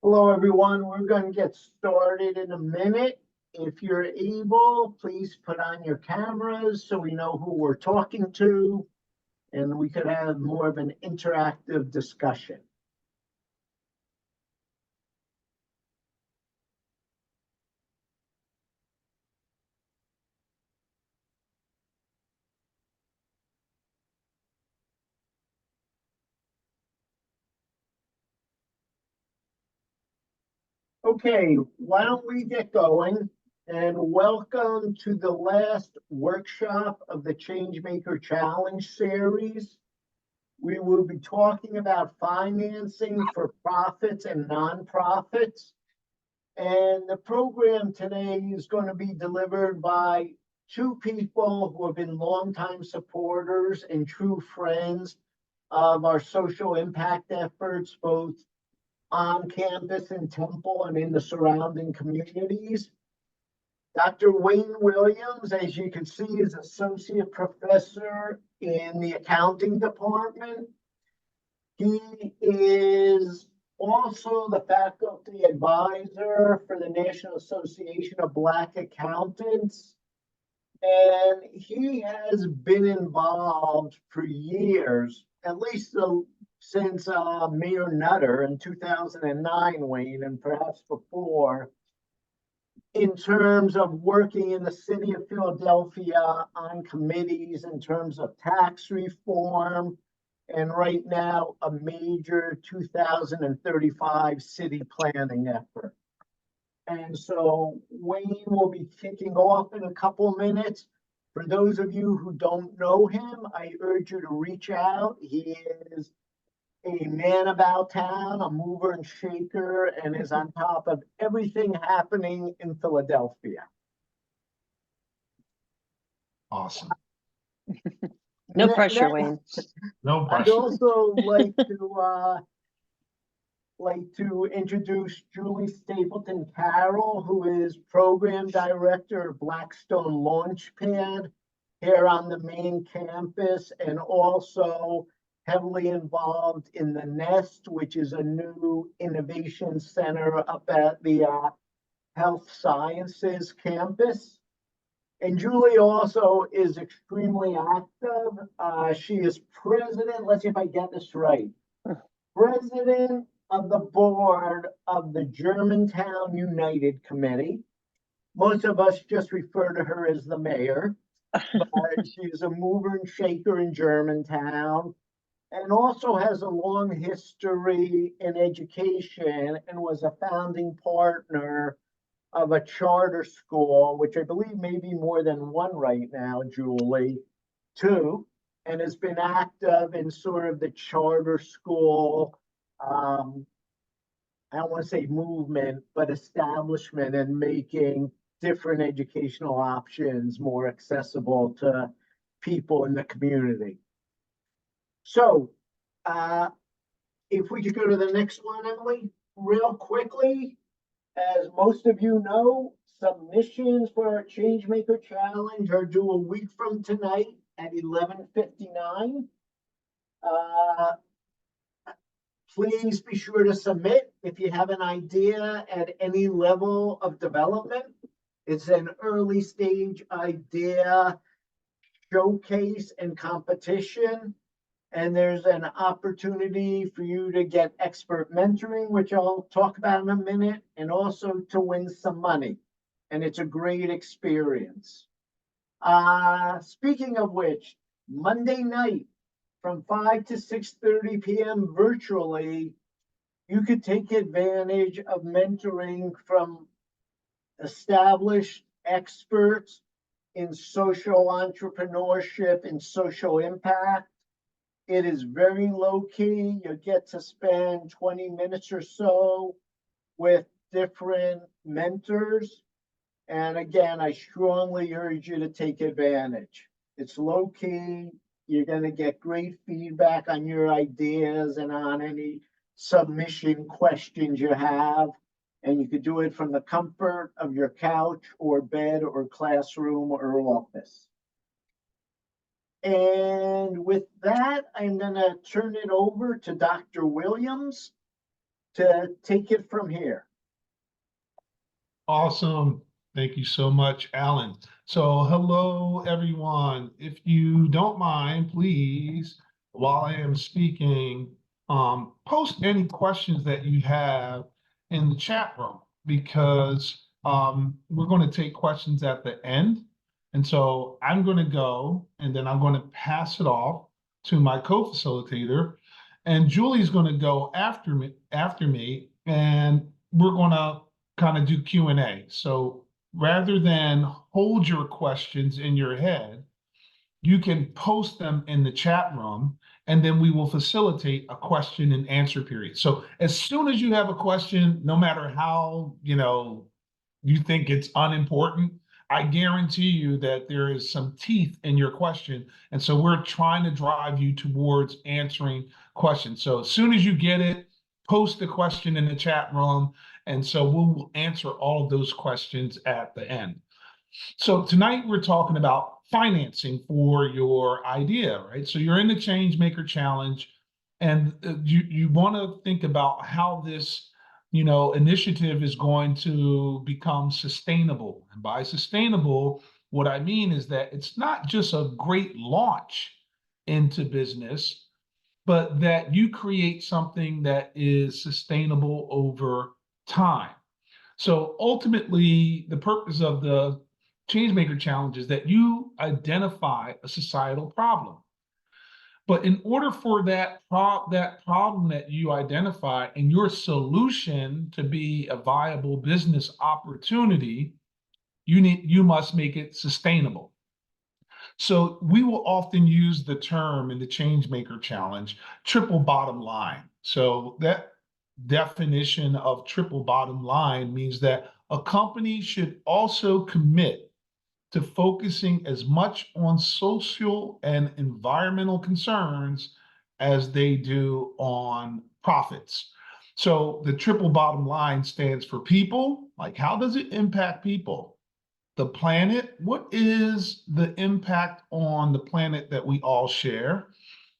Hello, everyone. We're going to get started in a minute. If you're able, please put on your cameras so we know who we're talking to, and we could have more of an interactive discussion. Okay, why don't we get going? And welcome to the last workshop of the Changemaker Challenge series. We will be talking about financing for profits and nonprofits. And the program today is going to be delivered by two people who have been longtime supporters and true friends of our social impact efforts, both on campus in Temple and in the surrounding communities. Dr. Wayne Williams, as you can see, is associate professor in the accounting department. He is also the faculty advisor for the National Association of Black Accountants. And he has been involved for years, at least since Mayor Nutter in 2009, Wayne, and perhaps before, in terms of working in the city of Philadelphia on committees in terms of tax reform, and right now a major 2035 city planning effort. And so Wayne will be kicking off in a couple minutes. For those of you who don't know him, I urge you to reach out. He is a man about town, a mover and shaker, and is on top of everything happening in Philadelphia. Awesome. No pressure, Wayne. No I'd pressure. also like to introduce Julie Stapleton Carroll, who is program director of Blackstone Launchpad here on the main campus, and also heavily involved in the Nest, which is a new innovation center up at the Health Sciences campus. And Julie also is extremely active. She is president, let's see if I get this right, president of the board of the Germantown United Committee. Most of us just refer to her as the mayor, but she's a mover and shaker in Germantown, and also has a long history in education and was a founding partner of a charter school, which I believe may be more than one right now, Julie, two, and has been active in sort of the charter school, I don't want to say movement, but establishment, and making different educational options more accessible to people in the community. So if we could go to the next one, Emily, real quickly. As most of you know, submissions for our Changemaker Challenge are due a week from tonight at 11:59. Please be sure to submit if you have an idea at any level of development. It's an early stage idea showcase and competition. And there's an opportunity for you to get expert mentoring, which I'll talk about in a minute, and also to win some money. And it's a great experience. Speaking of which, Monday night from 5 to 6:30 p.m. virtually, you could take advantage of mentoring from established experts in social entrepreneurship and social impact. It is very low key. You get to spend 20 minutes or so with different mentors. And again, I strongly urge you to take advantage. It's low key. You're going to get great feedback on your ideas and on any submission questions you have. And you could do it from the comfort of your couch or bed or classroom or office. And with that, I'm going to turn it over to Dr. Williams to take it from here. Awesome. Thank you so much, Alan. So hello, everyone. If you don't mind, please, while I am speaking, post any questions that you have in the chat room because we're going to take questions at the end. And so I'm going to go and then I'm going to pass it off to my co-facilitator. And Julie's going to go after me, and we're going to kind of do Q&A. So rather than hold your questions in your head, you can post them in the chat room, and then we will facilitate a question and answer period. So as soon as you have a question, no matter how, you think it's unimportant, I guarantee you that there is some teeth in your question. And so we're trying to drive you towards answering questions. So as soon as you get it, post the question in the chat room. And so we'll answer all of those questions at the end. So tonight we're talking about financing for your idea, right? So you're in the Changemaker Challenge, and you want to think about how this initiative is going to become sustainable. And by sustainable, what I mean is that it's not just a great launch into business, but that you create something that is sustainable over time. So ultimately, the purpose of the Changemaker Challenge is that you identify a societal problem. But in order for that problem that you identify and your solution to be a viable business opportunity, you must make it sustainable. So we will often use the term in the Changemaker Challenge, triple bottom line. So that definition of triple bottom line means that a company should also commit to focusing as much on social and environmental concerns as they do on profits. So the triple bottom line stands for people, like how does it impact people? The planet, what is the impact on the planet that we all share?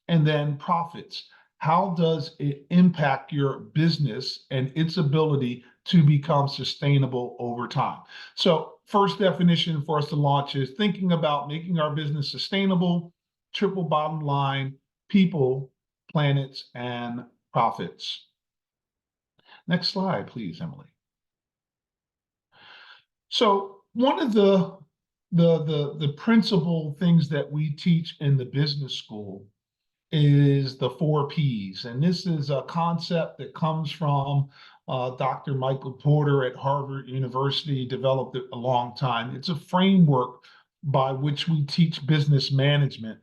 And then profits, how does it impact your business and its ability to become sustainable over time? So first definition for us to launch is thinking about making our business sustainable, triple bottom line, people, planets, and profits. Next slide, please, Emily. So one of the principal things that we teach in the business school is the 4 Ps. And this is a concept that comes from Dr. Michael Porter at Harvard University, developed it a long time. It's a framework by which we teach business management.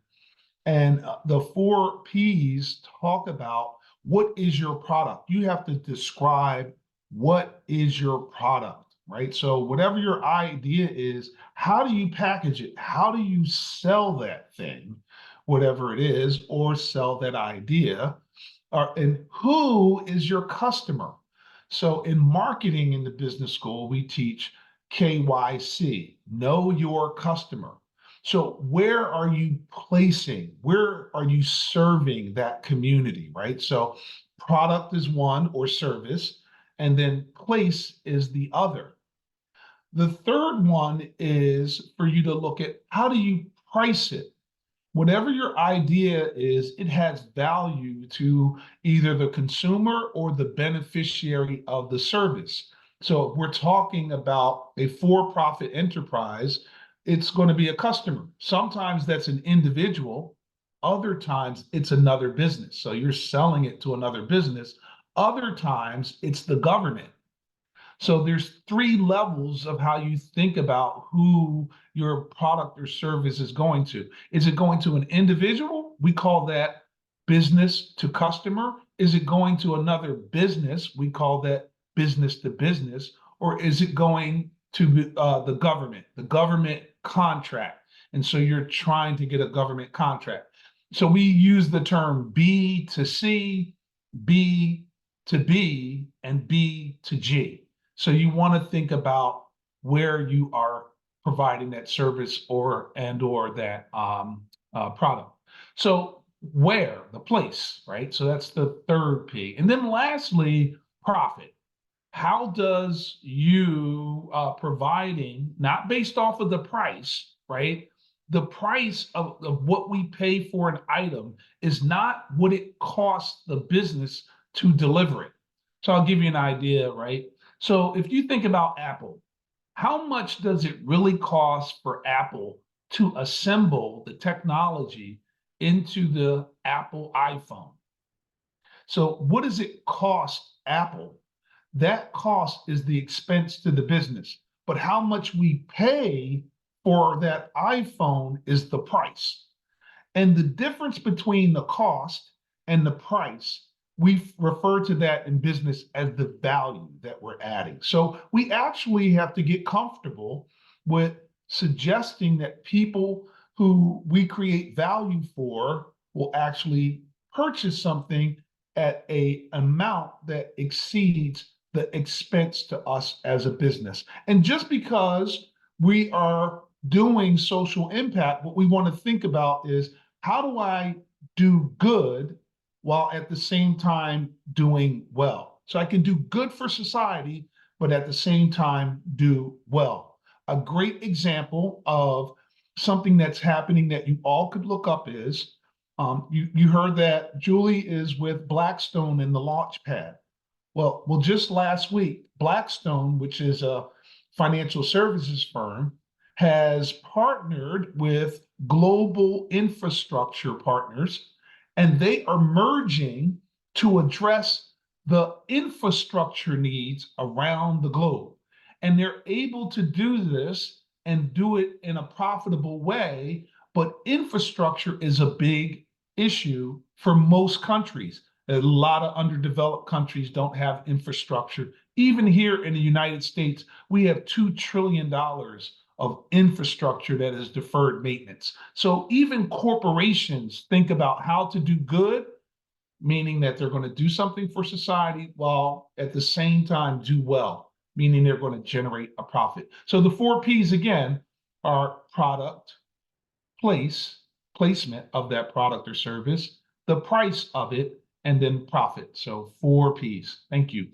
And the 4 Ps talk about what is your product. You have to describe what is your product, right? So whatever your idea is, how do you package it? How do you sell that thing, whatever it is, or sell that idea? And who is your customer? So in marketing in the business school, we teach KYC, know your customer. So where are you placing, where are you serving that community, right? So product is one, or service, and then place is the other. The third one is for you to look at how do you price it? Whatever your idea is, it has value to either the consumer or the beneficiary of the service. So if we're talking about a for-profit enterprise, it's going to be a customer. Sometimes that's an individual. Other times it's another business. So you're selling it to another business. Other times it's the government. So there's 3 levels of how you think about who your product or service is going to. Is it going to an individual? We call that business to customer. Is it going to another business? We call that business to business. Or is it going to the government contract? And so you're trying to get a government contract. So we use the term B to C, B to B, and B to G. So you want to think about where you are providing that service or that product. So where, the place, right? So that's the third P. And then lastly, profit. How does you providing, not based off of the price, right? The price of what we pay for an item is not what it costs the business to deliver it. So I'll give you an idea, right? So if you think about Apple, how much does it really cost for Apple to assemble the technology into the Apple iPhone? So what does it cost Apple? That cost is the expense to the business. But how much we pay for that iPhone is the price. And the difference between the cost and the price, we refer to that in business as the value that we're adding. So we actually have to get comfortable with suggesting that people who we create value for will actually purchase something at a amount that exceeds the expense to us as a business. And just because we are doing social impact, what we want to think about is, how do I do good while at the same time doing well? So I can do good for society, but at the same time do well. A great example of something that's happening that you all could look up is, you heard that Julie is with Blackstone in the launch pad. Well, just last week, Blackstone, which is a financial services firm, has partnered with global infrastructure partners, and they are merging to address the infrastructure needs around the globe. And they're able to do this and do it in a profitable way, but infrastructure is a big issue for most countries. A lot of underdeveloped countries don't have infrastructure. Even here in the United States, we have $2 trillion of infrastructure that is deferred maintenance. So even corporations think about how to do good, meaning that they're going to do something for society while at the same time do well, meaning they're going to generate a profit. So the 4 Ps again are product, placement of that product or service, the price of it, and then profit. So 4 Ps. Thank you.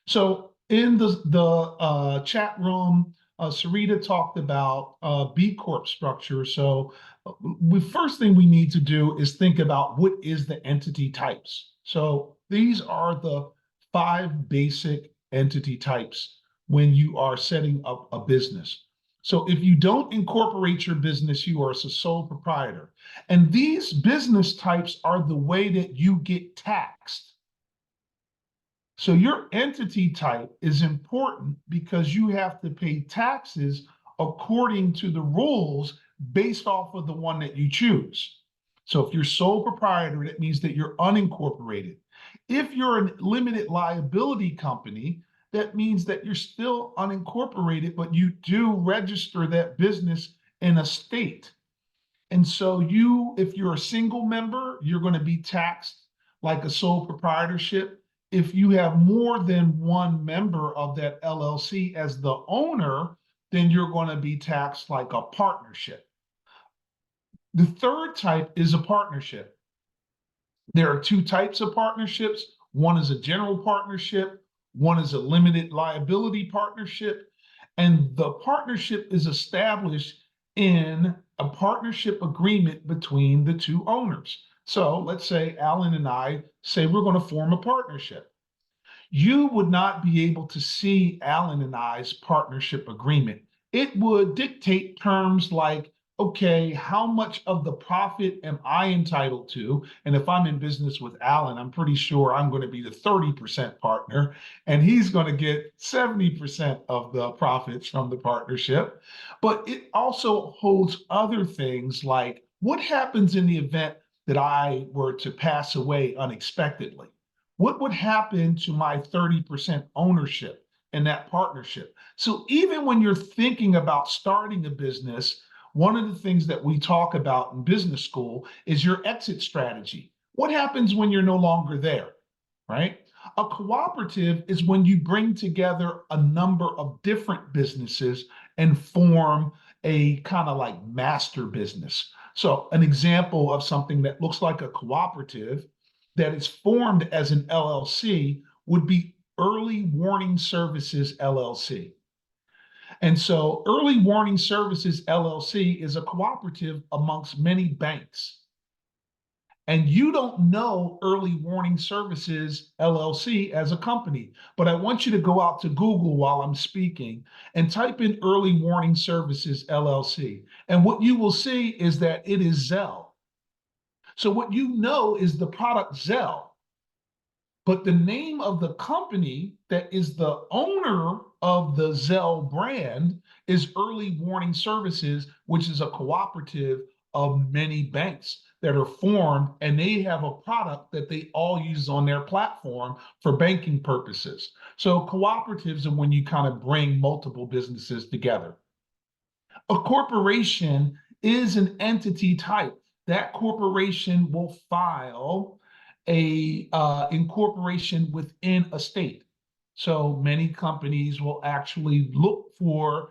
So in the chat room, Sarita talked about B Corp structure. So the first thing we need to do is think about what is the entity types. So these are the 5 basic entity types when you are setting up a business. So if you don't incorporate your business, you are a sole proprietor. And these business types are the way that you get taxed. So your entity type is important because you have to pay taxes according to the rules based off of the one that you choose. So if you're sole proprietor, that means that you're unincorporated. If you're a limited liability company, that means that you're still unincorporated, but you do register that business in a state. And so if you're a single member, you're going to be taxed like a sole proprietorship. If you have more than one member of that LLC as the owner, then you're going to be taxed like a partnership. The third type is a partnership. There are 2 types of partnerships. One is a general partnership. One is a limited liability partnership. And the partnership is established in a partnership agreement between the 2 owners. So let's say Alan and I say we're going to form a partnership. You would not be able to see Alan and I's partnership agreement. It would dictate terms like, okay, how much of the profit am I entitled to? And if I'm in business with Alan, I'm pretty sure I'm going to be the 30% partner, and he's going to get 70% of the profits from the partnership. But it also holds other things like, what happens in the event that I were to pass away unexpectedly? What would happen to my 30% ownership in that partnership? So even when you're thinking about starting a business, one of the things that we talk about in business school is your exit strategy. What happens when you're no longer there, right? A cooperative is when you bring together a number of different businesses and form a kind of like master business. So an example of something that looks like a cooperative that is formed as an LLC would be Early Warning Services LLC. And so Early Warning Services LLC is a cooperative amongst many banks. And you don't know Early Warning Services LLC as a company, but I want you to go out to Google while I'm speaking and type in Early Warning Services LLC. And what you will see is that it is Zelle. So what you know is the product Zelle, but the name of the company that is the owner of the Zelle brand is Early Warning Services, which is a cooperative of many banks that are formed, and they have a product that they all use on their platform for banking purposes. So cooperatives are when you kind of bring multiple businesses together. A corporation is an entity type. That corporation will file a incorporation within a state. So many companies will actually look for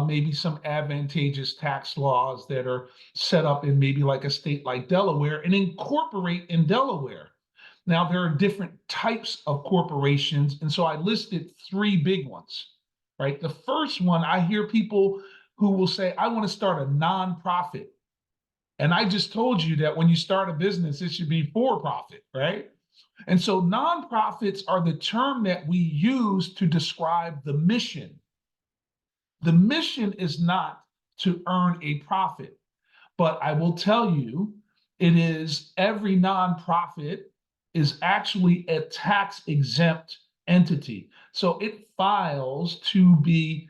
maybe some advantageous tax laws that are set up in maybe like a state like Delaware and incorporate in Delaware. Now, there are different types of corporations, and so I listed three big ones, right? The first one, I hear people who will say, I want to start a nonprofit. And I just told you that when you start a business, it should be for profit, right? And so nonprofits are the term that we use to describe the mission. The mission is not to earn a profit, but I will tell you, it is every nonprofit is actually a tax exempt entity. So it files to be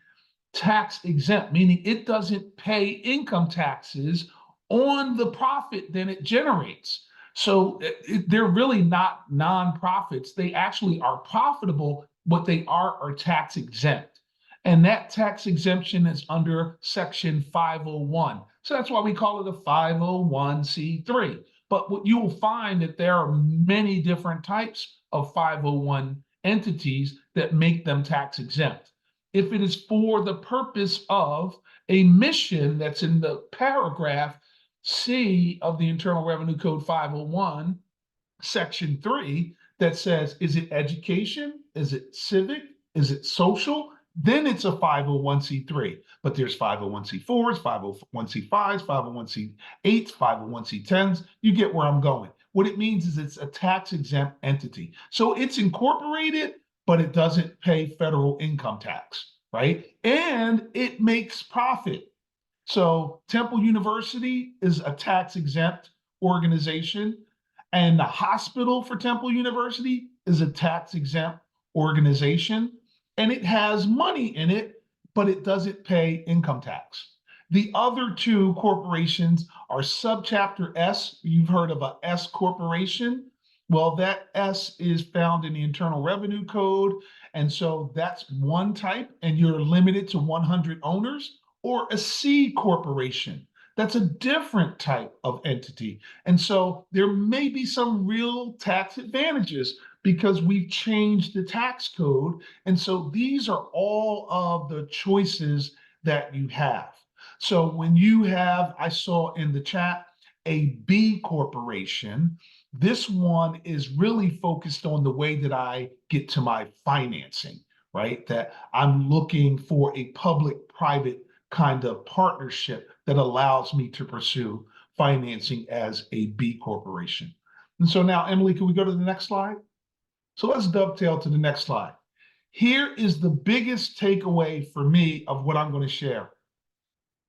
tax exempt, meaning it doesn't pay income taxes on the profit that it generates. So they're really not nonprofits. They actually are profitable. What they are tax exempt. And that tax exemption is under Section 501. So that's why we call it a 501c3. But what you will find that there are many different types of 501 entities that make them tax exempt. If it is for the purpose of a mission that's in the paragraph C of the Internal Revenue Code 501, Section 3, that says, is it education? Is it civic? Is it social? Then it's a 501c3. But there's 501c4s, 501c5s, 501c8s, 501c10s. You get where I'm going. What it means is it's a tax exempt entity. So it's incorporated, but it doesn't pay federal income tax, right? And it makes profit. So Temple University is a tax exempt organization, and the hospital for Temple University is a tax exempt organization, and it has money in it, but it doesn't pay income tax. The other two corporations are Subchapter S. You've heard of a S corporation. Well, that S is found in the Internal Revenue Code. And so that's one type, and you're limited to 100 owners. Or a C corporation. That's a different type of entity. And so there may be some real tax advantages because we've changed the tax code. And so these are all of the choices that you have. So when you have, I saw in the chat, a B corporation, this one is really focused on the way that I get to my financing, right? That I'm looking for a public-private kind of partnership that allows me to pursue financing as a B corporation. And so now, Emily, can we go to the next slide? So let's dovetail to the next slide. Here is the biggest takeaway for me of what I'm going to share.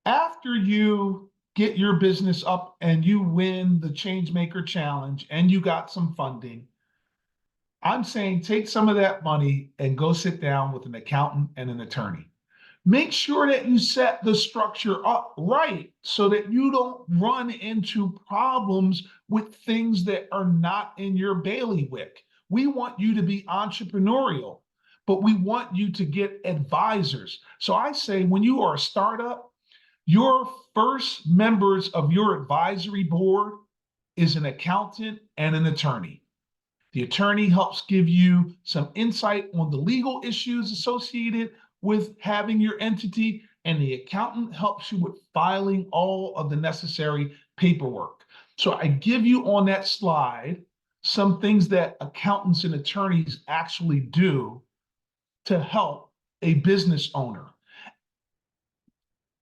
After you get your business up and you win the Changemaker Challenge and you got some funding, I'm saying take some of that money and go sit down with an accountant and an attorney. Make sure that you set the structure up right so that you don't run into problems with things that are not in your bailiwick. We want you to be entrepreneurial, but we want you to get advisors. So I say when you are a startup, your first members of your advisory board is an accountant and an attorney. The attorney helps give you some insight on the legal issues associated with having your entity, and the accountant helps you with filing all of the necessary paperwork. So I give you on that slide some things that accountants and attorneys actually do to help a business owner.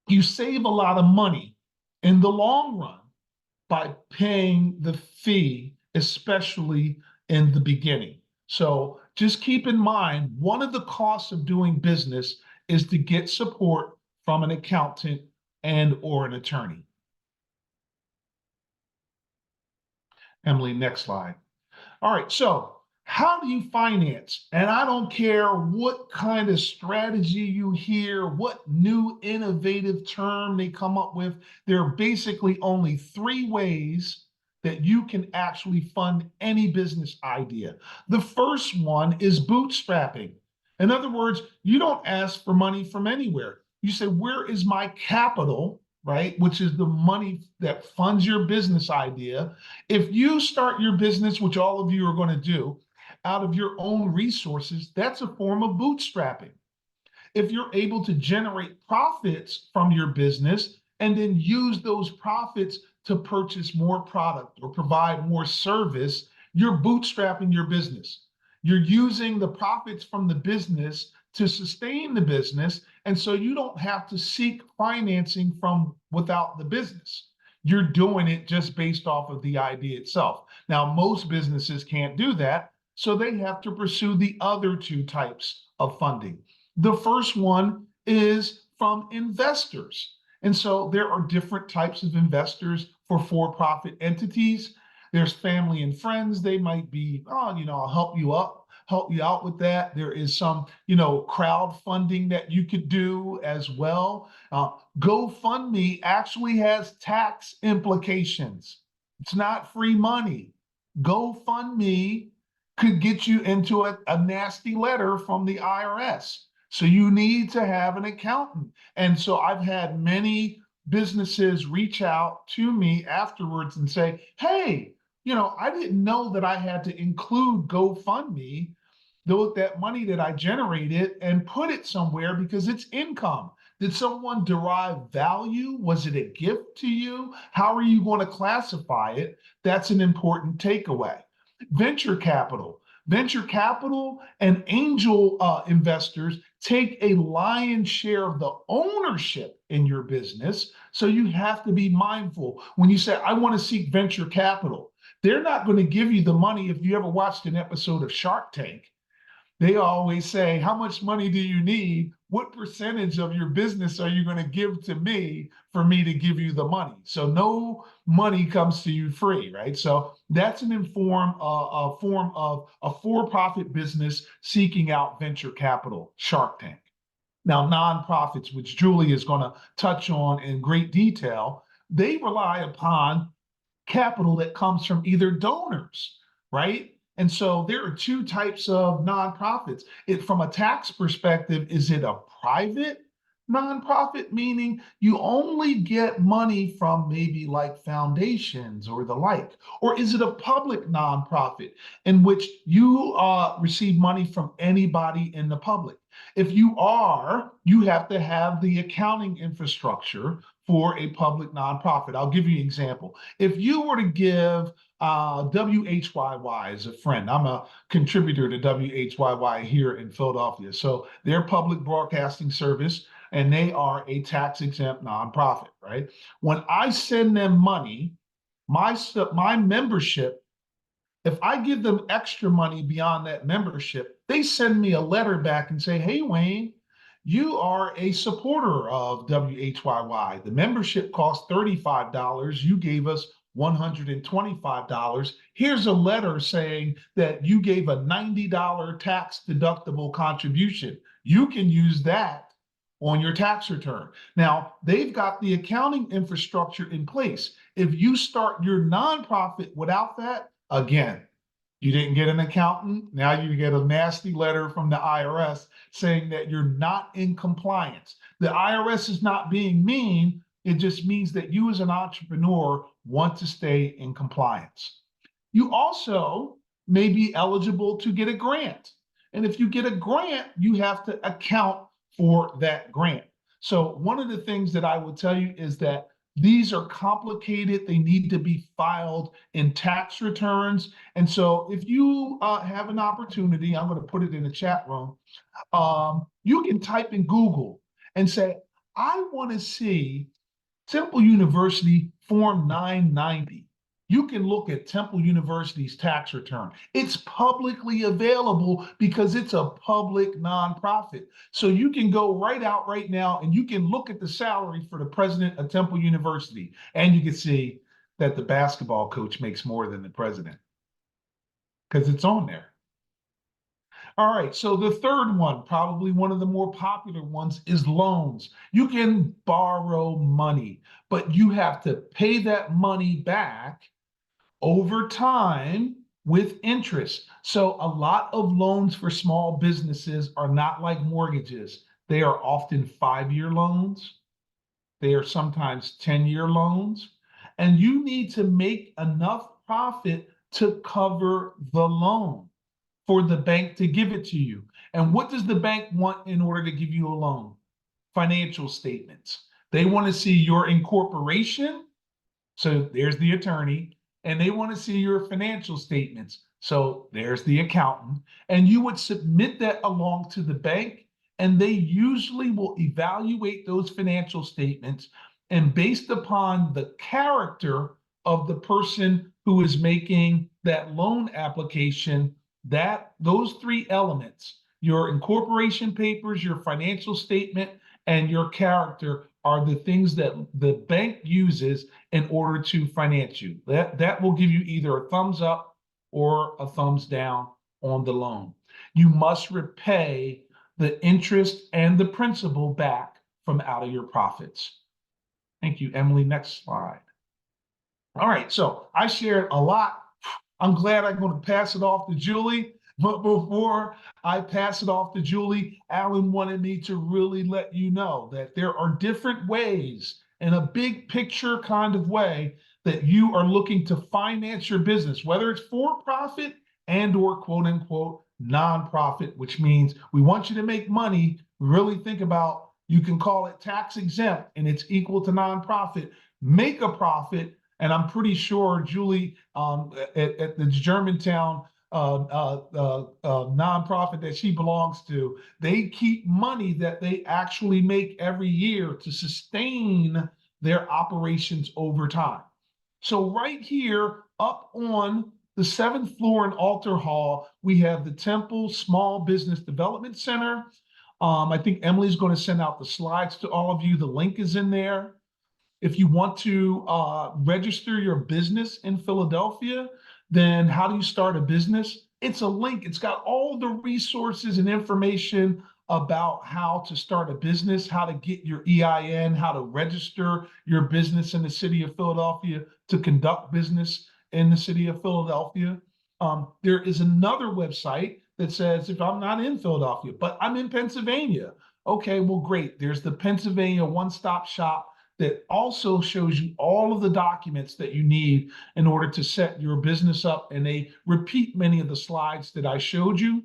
You save a lot of money in the long run by paying the fee, especially in the beginning. So just keep in mind, one of the costs of doing business is to get support from an accountant and or an attorney. Emily, next slide. All right, so how do you finance? And I don't care what kind of strategy you hear, what new innovative term they come up with. There are basically only three ways that you can actually fund any business idea. The first one is bootstrapping. In other words, you don't ask for money from anywhere. You say, where is my capital, right? Which is the money that funds your business idea. If you start your business, which all of you are going to do, out of your own resources, that's a form of bootstrapping. If you're able to generate profits from your business and then use those profits to purchase more product or provide more service, you're bootstrapping your business. You're using the profits from the business to sustain the business, and so you don't have to seek financing from without the business. You're doing it just based off of the idea itself. Now, most businesses can't do that, so they have to pursue the other two types of funding. The first one is from investors. And so there are different types of investors for-profit entities. There's family and friends. They might be, oh, I'll help you out with that. There is some, crowdfunding that you could do as well. GoFundMe actually has tax implications. It's not free money. GoFundMe could get you into a nasty letter from the IRS. So you need to have an accountant. And so I've had many businesses reach out to me afterwards and say, hey, I didn't know that I had to include GoFundMe, that money that I generated, and put it somewhere because it's income. Did someone derive value? Was it a gift to you? How are you going to classify it? That's an important takeaway. Venture capital. Venture capital and angel investors take a lion's share of the ownership in your business. So you have to be mindful when you say, I want to seek venture capital. They're not going to give you the money. If you ever watched an episode of Shark Tank, they always say, how much money do you need? What percentage of your business are you going to give to me for me to give you the money? So no money comes to you free, right? So that's a form of a for-profit business seeking out venture capital, Shark Tank. Now, nonprofits, which Julie is going to touch on in great detail, they rely upon capital that comes from either donors, right? And so there are two types of nonprofits. From a tax perspective, is it a private nonprofit, meaning you only get money from maybe like foundations or the like? Or is it a public nonprofit in which you receive money from anybody in the public? If you have to have the accounting infrastructure for a public nonprofit. I'll give you an example. If you were to give WHYY as a friend, I'm a contributor to WHYY here in Philadelphia. So they're public broadcasting service, and they are a tax-exempt nonprofit, right? When I send them money, my membership, if I give them extra money beyond that membership, they send me a letter back and say, hey, Wayne, you are a supporter of WHYY. The membership costs $35. You gave us $125. Here's a letter saying that you gave a $90 tax deductible contribution. You can use that on your tax return. Now, they've got the accounting infrastructure in place. If you start your nonprofit without that, again, you didn't get an accountant. Now you get a nasty letter from the IRS saying that you're not in compliance. The IRS is not being mean. It just means that you as an entrepreneur want to stay in compliance. You also may be eligible to get a grant. And if you get a grant, you have to account for that grant. So one of the things that I would tell you is that These are complicated. They need to be filed in tax returns. And so if you have an opportunity, I'm going to put it in the chat room, you can type in Google and say, I want to see Temple University Form 990. You can look at Temple University's tax return. It's publicly available because it's a public nonprofit. So you can go right out right now and you can look at the salary for the president of Temple University, and you can see that the basketball coach makes more than the president because it's on there. All right, so the third one, probably one of the more popular ones, is loans. You can borrow money, but you have to pay that money back over time with interest. So a lot of loans for small businesses are not like mortgages. They are often 5-year loans. They are sometimes 10-year loans. And you need to make enough profit to cover the loan for the bank to give it to you. And what does the bank want in order to give you a loan? Financial statements. They want to see your incorporation. So there's the attorney. And they want to see your financial statements. So there's the accountant. And you would submit that along to the bank. And they usually will evaluate those financial statements. And based upon the character of the person who is making that loan application, that those 3 elements, your incorporation papers, your financial statement, and your character, are the things that the bank uses in order to finance you. That will give you either a thumbs up or a thumbs down on the loan. You must repay the interest and the principal back from out of your profits. Thank you, Emily. Next slide. All right, so I shared a lot. I'm glad I'm going to pass it off to Julie. But before I pass it off to Julie, Alan wanted me to really let you know that there are different ways, in a big picture kind of way, that you are looking to finance your business, whether it's for profit and or quote unquote nonprofit, which means we want you to make money. Really think about, you can call it tax exempt and it's equal to nonprofit. Make a profit. And I'm pretty sure Julie at the Germantown nonprofit that she belongs to, they keep money that they actually make every year to sustain their operations over time. So right here up on the 7th floor in Alter Hall, we have the Temple Small Business Development Center. I think Emily's going to send out the slides to all of you. The link is in there. If you want to register your business in Philadelphia, then how do you start a business? It's a link. It's got all the resources and information about how to start a business, how to get your EIN, how to register your business in the city of Philadelphia, to conduct business in the city of Philadelphia. There is another website that says, if I'm not in Philadelphia, but I'm in Pennsylvania. Okay, well, great. There's the Pennsylvania one-stop shop that also shows you all of the documents that you need in order to set your business up. And they repeat many of the slides that I showed you.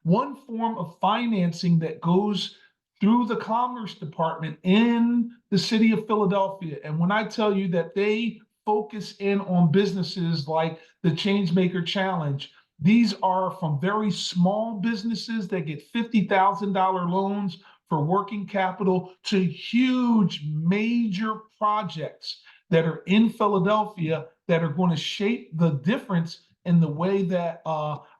One form of financing that goes through the Commerce Department in the city of Philadelphia. And when I tell you that they focus in on businesses like the Changemaker Challenge, these are from very small businesses that get $50,000 loans for working capital to huge major projects that are in Philadelphia that are going to shape the difference in the way that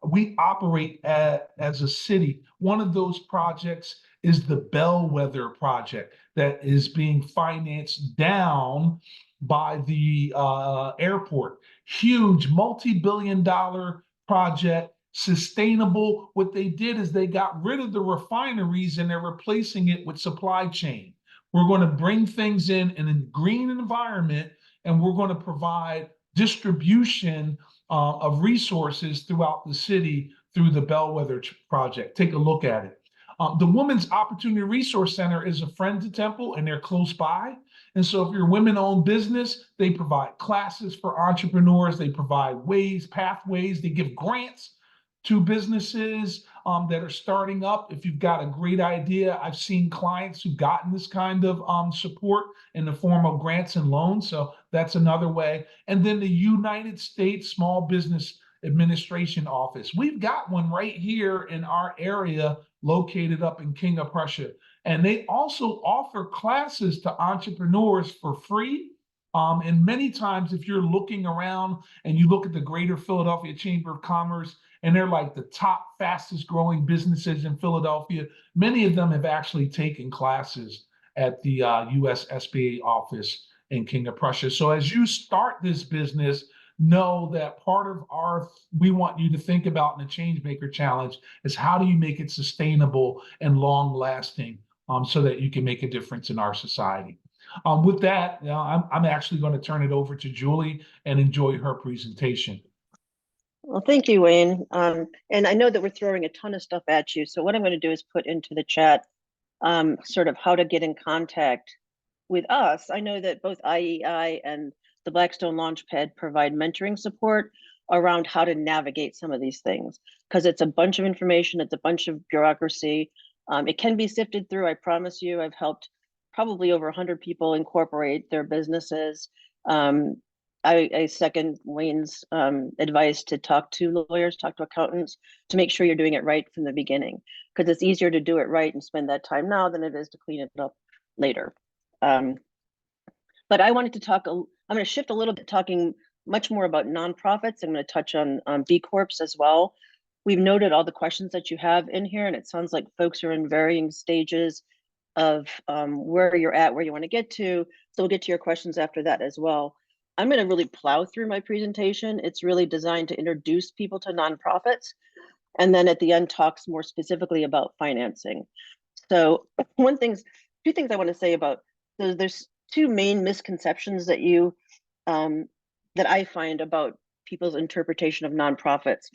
we operate as a city. One of those projects is the Bellwether project that is being financed down by the airport. Huge multi-billion-dollar project. Sustainable. What they did is they got rid of the refineries and they're replacing it with supply chain. We're going to bring things in a green environment, and we're going to provide distribution of resources throughout the city through the Bellwether project. Take a look at it. The Women's Opportunity Resource Center is a friend to Temple, and they're close by. And so if you're a women-owned business, they provide classes for entrepreneurs. They provide ways, pathways. They give grants to businesses that are starting up. If you've got a great idea, I've seen clients who've gotten this kind of support in the form of grants and loans. So that's another way. And then the United States Small Business Administration Office. We've got one right here in our area, located up in King of Prussia. And they also offer classes to entrepreneurs for free. And many times, if you're looking around and you look at the Greater Philadelphia Chamber of Commerce, and they're like the top fastest growing businesses in Philadelphia, many of them have actually taken classes at the US SBA office in King of Prussia. So as you start this business, know that part of we want you to think about in the Changemaker Challenge is how do you make it sustainable and long lasting, so that you can make a difference in our society. With that, I'm actually going to turn it over to Julie and enjoy her presentation. Well, thank you, Wayne. And I know that we're throwing a ton of stuff at you. So what I'm going to do is put into the chat sort of how to get in contact with us. I know that both IEI and the Blackstone Launchpad provide mentoring support around how to navigate some of these things, because it's a bunch of information, it's a bunch of bureaucracy. It can be sifted through, I promise you. I've helped probably over 100 people incorporate their businesses. I second Wayne's advice to talk to lawyers, talk to accountants, to make sure you're doing it right from the beginning, because it's easier to do it right and spend that time now than it is to clean it up later. But I wanted to talk, I'm going to shift a little bit, talking much more about nonprofits. I'm going to touch on B Corps as well. We've noted all the questions that you have in here, and it sounds like folks are in varying stages of where you're at, where you want to get to. So we'll get to your questions after that as well. I'm going to really plow through my presentation. It's really designed to introduce people to nonprofits, and then at the end talks more specifically about financing. So two things I want to say about, so there's two main misconceptions that that I find about people's interpretation of nonprofits.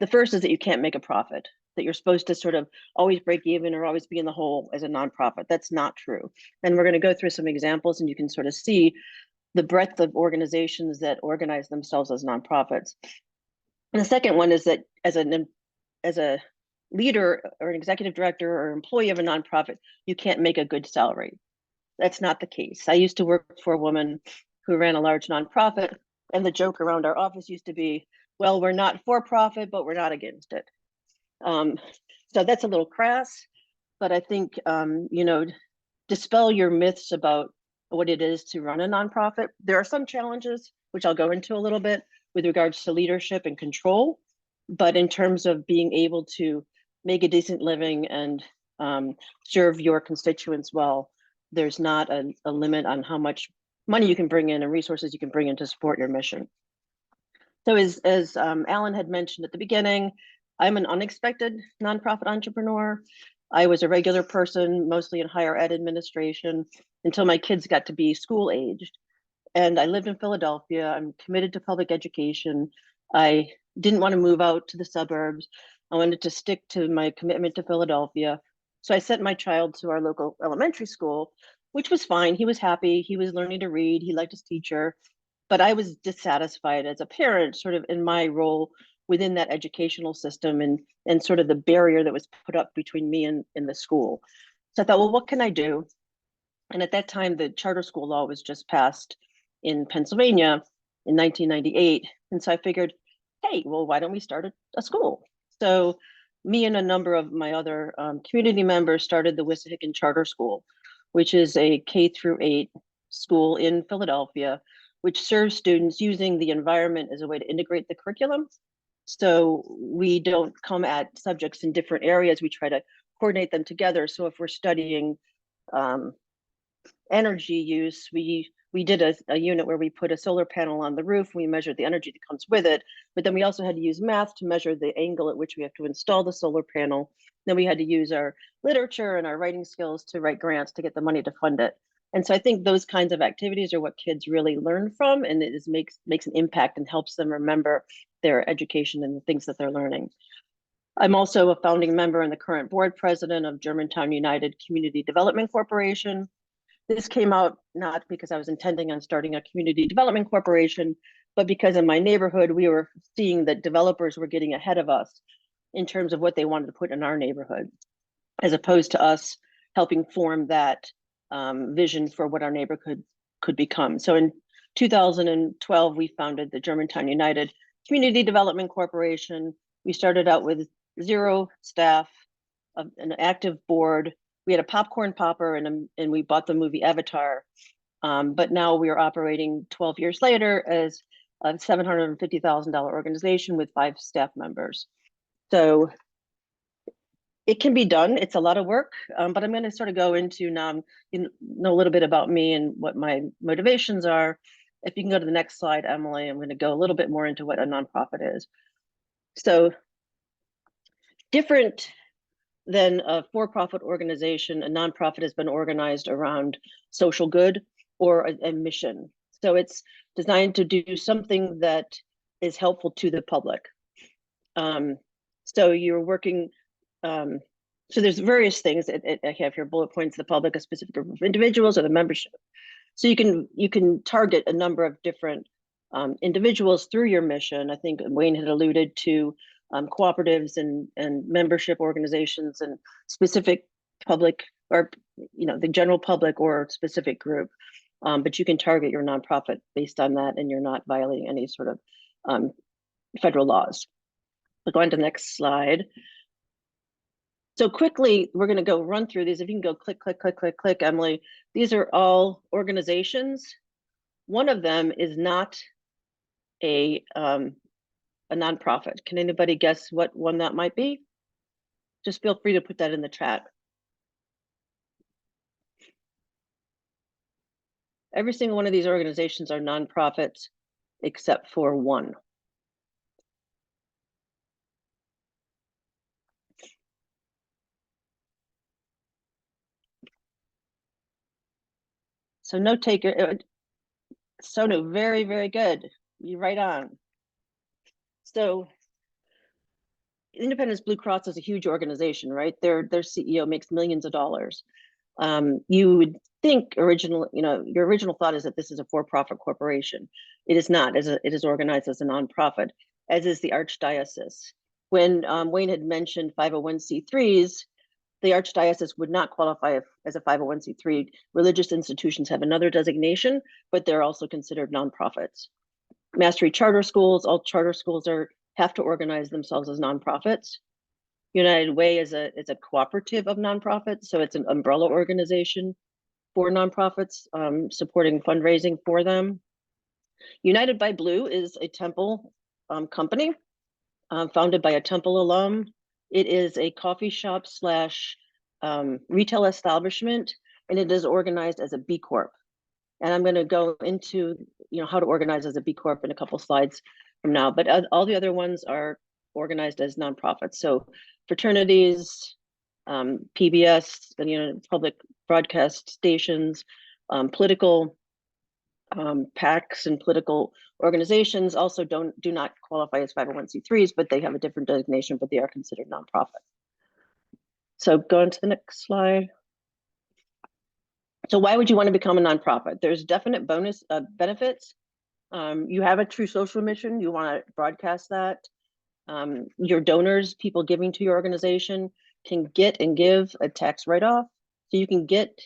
The first is that you can't make a profit, that you're supposed to sort of always break even or always be in the hole as a nonprofit. That's not true. And we're going to go through some examples, and you can sort of see the breadth of organizations that organize themselves as nonprofits. And the second one is that as a leader or an executive director or employee of a nonprofit, you can't make a good salary. That's not the case. I used to work for a woman who ran a large nonprofit, and the joke around our office used to be, well, we're not for profit, but we're not against it. So that's a little crass, but I think, dispel your myths about what it is to run a nonprofit. There are some challenges, which I'll go into a little bit, with regards to leadership and control. But in terms of being able to make a decent living and serve your constituents well, there's not a limit on how much money you can bring in and resources you can bring in to support your mission. So as Alan had mentioned at the beginning, I'm an unexpected nonprofit entrepreneur. I was a regular person, mostly in higher ed administration, until my kids got to be school aged. And I lived in Philadelphia. I'm committed to public education. I didn't want to move out to the suburbs. I wanted to stick to my commitment to Philadelphia. So I sent my child to our local elementary school, which was fine. He was happy. He was learning to read. He liked his teacher. But I was dissatisfied as a parent, sort of in my role within that educational system, and sort of the barrier that was put up between me and the school. So I thought, well, what can I do? And at that time, the charter school law was just passed in Pennsylvania in 1998. And so I figured, hey, well, why don't we start a school? So me and a number of my other community members started the Wissahickon Charter School, which is a K-8 school in Philadelphia, which serves students using the environment as a way to integrate the curriculum. So we don't come at subjects in different areas. We try to coordinate them together. So if we're studying energy use, we did a unit where we put a solar panel on the roof. We measured the energy that comes with it, but then we also had to use math to measure the angle at which we have to install the solar panel. Then we had to use our literature and our writing skills to write grants to get the money to fund it. And so I think those kinds of activities are what kids really learn from, and it makes an impact and helps them remember their education and the things that they're learning. I'm also a founding member and the current board president of Germantown United Community Development Corporation. This came out not because I was intending on starting a community development corporation, but because in my neighborhood, we were seeing that developers were getting ahead of us in terms of what they wanted to put in our neighborhood, as opposed to us helping form that vision for what our neighborhood could become. So in 2012, we founded the Germantown United Community Development Corporation. We started out with 0 staff, an active board. We had a popcorn popper and we bought the movie Avatar. But now we are operating 12 years later as a $750,000 organization with 5 staff members. So it can be done. It's a lot of work, but I'm going to sort of go into now, you know a little bit about me and what my motivations are. If you can go to the next slide, Emily, I'm going to go a little bit more into what a nonprofit is. So different than a for-profit organization, a nonprofit has been organized around social good or a mission. So it's designed to do something that is helpful to the public. So you're working, so there's various things. I have here bullet points: the public, a specific group of individuals, or the membership. So you can target a number of different individuals through your mission. I think Wayne had alluded to cooperatives and membership organizations and specific public, or the general public or specific group. But you can target your nonprofit based on that, and you're not violating any sort of federal laws. We'll go on to the next slide. So quickly, we're going to go run through these. If you can go click, click, click, click, click, Emily. These are all organizations. One of them is not a nonprofit. Can anybody guess what one that might be? Just feel free to put that in the chat. Every single one of these organizations are nonprofits except for one. So note taker, Sonu, very, very good. You right on. So Independence Blue Cross is a huge organization, right? Their CEO makes millions of dollars. You would think your original thought is that this is a for-profit corporation. It is not. It is organized as a nonprofit, as is the Archdiocese. When Wayne had mentioned 501c3s, the Archdiocese would not qualify as a 501c3. Religious institutions have another designation, but they're also considered nonprofits. Mastery charter schools, all charter schools have to organize themselves as nonprofits. United Way is a cooperative of nonprofits, so it's an umbrella organization for nonprofits, supporting fundraising for them. United by Blue is a Temple company, founded by a Temple alum. It is a coffee shop slash retail establishment, and it is organized as a B Corp. And I'm going to go into how to organize as a B Corp in a couple slides from now. But all the other ones are organized as nonprofits. So fraternities, PBS, public broadcast stations, political PACs and political organizations also do not qualify as 501c3s, but they have a different designation, but they are considered nonprofit. So go on to the next slide. So why would you want to become a nonprofit? There's definite bonus benefits. You have a true social mission. You want to broadcast that. Your donors, people giving to your organization, can get and give a tax write-off. So you can get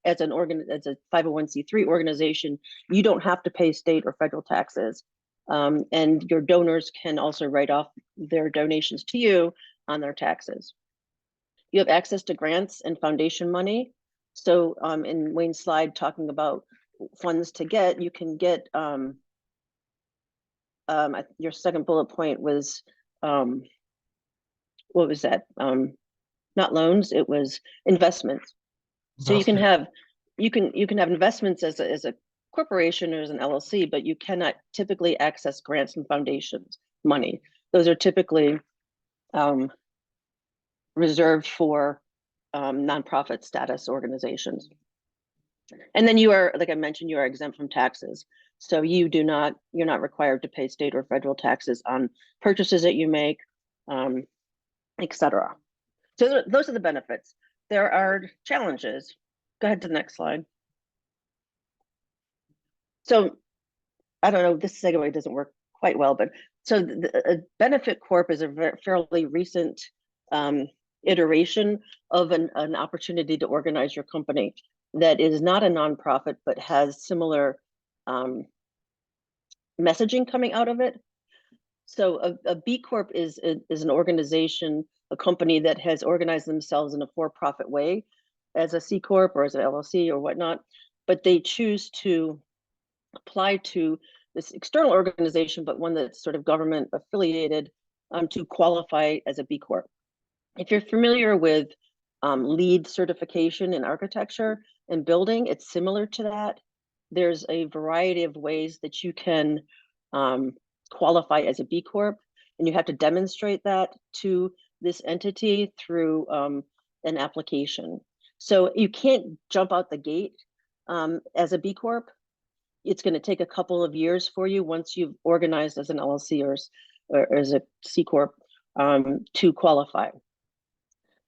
as a 501c3 organization, you don't have to pay state or federal taxes. And your donors can also write off their donations to you on their taxes. You have access to grants and foundation money. So in Wayne's slide talking about funds to get, you can get, your second bullet point was, what was that? Not loans, it was investments. So you can have investments as a corporation or as an LLC, but you cannot typically access grants and foundations money. Those are typically reserved for nonprofit status organizations. And then you are, like I mentioned, you are exempt from taxes. So you're not required to pay state or federal taxes on purchases that you make, etc. So those are the benefits. There are challenges. Go ahead to the next slide. So I don't know, this segue doesn't work quite well, but so a benefit corp is a fairly recent iteration of an opportunity to organize your company that is not a nonprofit, but has similar messaging coming out of it. So a B Corp is an organization, a company that has organized themselves in a for-profit way as a C Corp or as an LLC or whatnot, but they choose to apply to this external organization, but one that's sort of government affiliated, to qualify as a B Corp. If you're familiar with LEED certification in architecture and building, it's similar to that. There's a variety of ways that you can qualify as a B Corp, and you have to demonstrate that to this entity through an application. So you can't jump out the gate as a B Corp. It's going to take a couple of years for you once you've organized as an LLC or as a C Corp to qualify.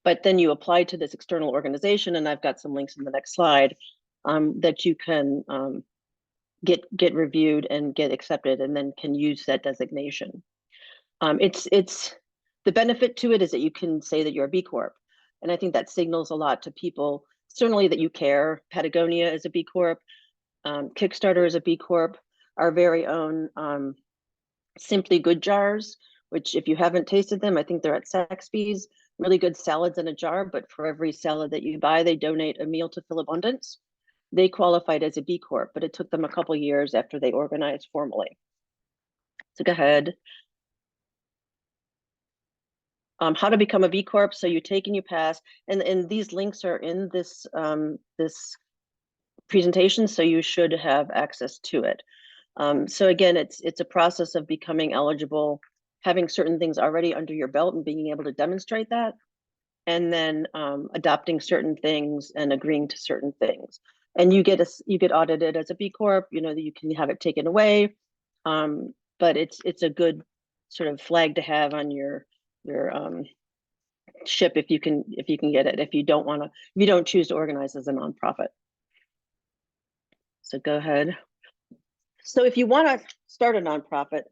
But then you apply to this external organization, and I've got some links in the next slide that you can get reviewed and get accepted, and then can use that designation. It's the benefit to it is that you can say that you're a B Corp, and I think that signals a lot to people, certainly that you care. Patagonia is a B Corp. Kickstarter is a B Corp. Our very own Simply Good jars, which if you haven't tasted them, I think they're at Saxby's. Really good salads in a jar, but for every salad that you buy, they donate a meal to Phil Abundance. They qualified as a B Corp, but it took them a couple years after they organized formally. So go ahead. How to become a B Corp. So you take and you pass, and these links are in this this presentation, so you should have access to it. So again, it's a process of becoming eligible, having certain things already under your belt and being able to demonstrate that, and then adopting certain things and agreeing to certain things. And you get audited as a B Corp. You know that you can have it taken away, but it's a good sort of flag to have on your ship if you can get it. If you don't choose to organize as a nonprofit. So go ahead. So if you want to start a nonprofit,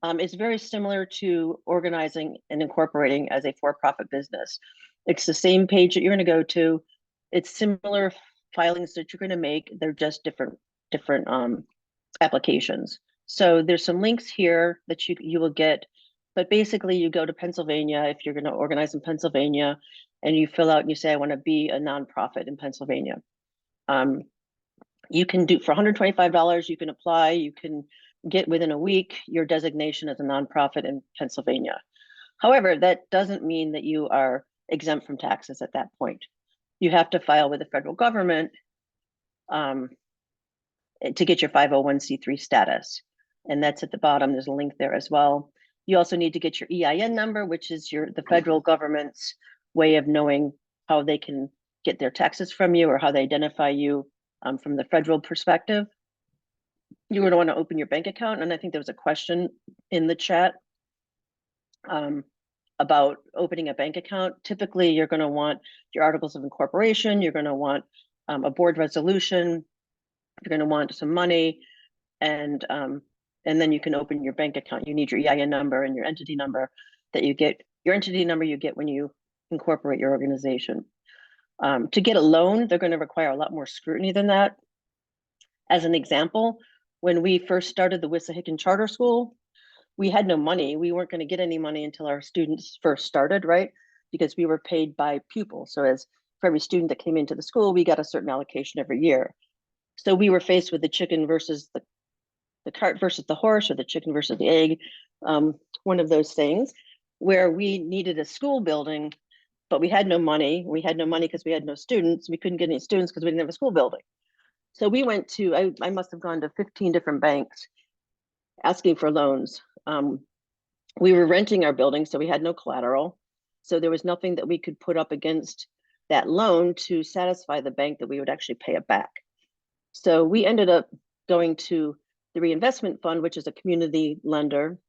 it's very similar to organizing and incorporating as a for-profit business. It's the same page that you're going to go to. It's similar filings that you're going to make. They're just different applications. So there's some links here that you will get, but basically you go to Pennsylvania if you're going to organize in Pennsylvania, and you fill out and you say, I want to be a nonprofit in Pennsylvania. You can do for $125, you can apply, you can get within a week your designation as a nonprofit in Pennsylvania. However, that doesn't mean that you are exempt from taxes at that point. You have to file with the federal government to get your 501c3 status. And that's at the bottom, there's a link there as well. You also need to get your EIN number, which is the federal government's way of knowing how they can get their taxes from you or how they identify you from the federal perspective. You're going to want to open your bank account. And I think there was a question in the chat about opening a bank account. Typically, you're going to want your articles of incorporation. You're going to want a board resolution. You're going to want some money, and then you can open your bank account. You need your EIN number and your entity number that you get. Your entity number you get when you incorporate your organization. To get a loan, they're going to require a lot more scrutiny than that. As an example, when we first started the Wissahickon Charter School, we had no money. We weren't going to get any money until our students first started, right? Because we were paid by pupil. So for every student that came into the school, we got a certain allocation every year. So we were faced with the chicken versus the cart versus the horse, or the chicken versus the egg, one of those things, where we needed a school building, but we had no money. We had no money because we had no students. We couldn't get any students because we didn't have a school building. So we went to, I must have gone to 15 different banks asking for loans. We were renting our building, so we had no collateral. So there was nothing that we could put up against that loan to satisfy the bank that we would actually pay it back. So we ended up going to the Reinvestment Fund, which is a community lender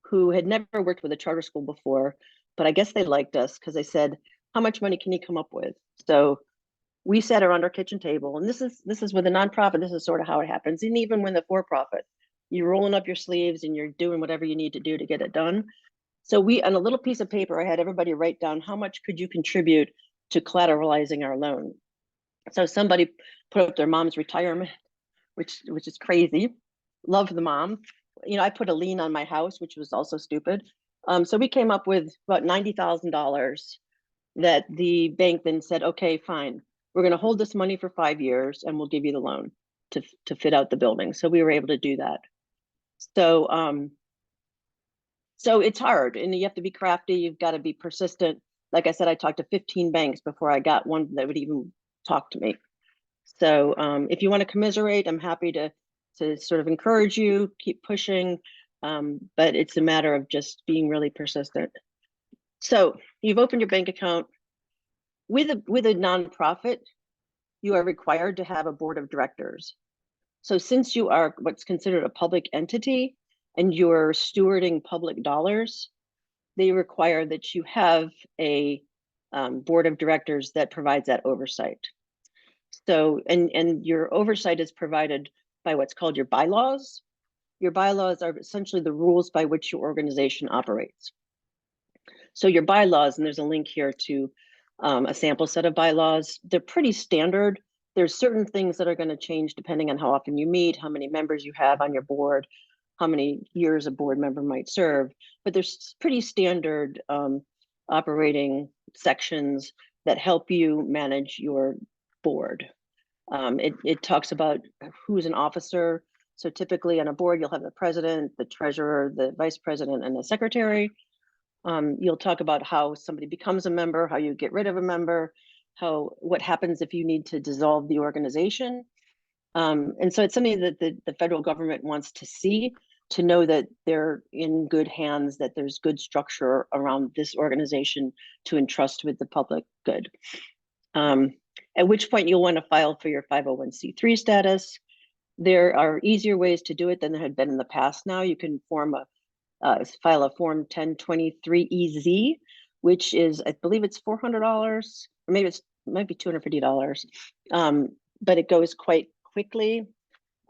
who had never worked with a charter school before, but I guess they liked us because they said, how much money can you come up with? So we sat around our kitchen table, and this is with a nonprofit, this is sort of how it happens. And even when the for-profit, you're rolling up your sleeves and you're doing whatever you need to do to get it done. So we, on a little piece of paper, I had everybody write down how much could you contribute to collateralizing our loan. So somebody put up their mom's retirement, which is crazy. Love the mom. You know, I put a lien on my house, which was also stupid. So we came up with about $90,000 that the bank then said, okay, fine, we're going to hold this money for 5 years and we'll give you the loan to fit out the building. So we were able to do that. So so it's hard, and you have to be crafty. You've got to be persistent. Like I said, I talked to 15 banks before I got one that would even talk to me. So if you want to commiserate, I'm happy to sort of encourage you, keep pushing. But it's a matter of just being really persistent. So you've opened your bank account. With a nonprofit, you are required to have a board of directors. So since you are what's considered a public entity and you're stewarding public dollars, they require that you have a board of directors that provides that oversight. So, and your oversight is provided by what's called your bylaws. Your bylaws are essentially the rules by which your organization operates. So your bylaws, and there's a link here to a sample set of bylaws, they're pretty standard. There's certain things that are going to change depending on how often you meet, how many members you have on your board, how many years a board member might serve, but there's pretty standard operating sections that help you manage your board. It talks about who's an officer. So typically on a board, you'll have the president, the treasurer, the vice president, and the secretary. You'll talk about how somebody becomes a member, how you get rid of a member, what happens if you need to dissolve the organization. And so it's something that the federal government wants to see, to know that they're in good hands, that there's good structure around this organization to entrust with the public good. At which point you'll want to file for your 501c3 status. There are easier ways to do it than there had been in the past. Now you can file a form 1023EZ, which is, I believe it's $400, or maybe it might be $250. But it goes quite quickly.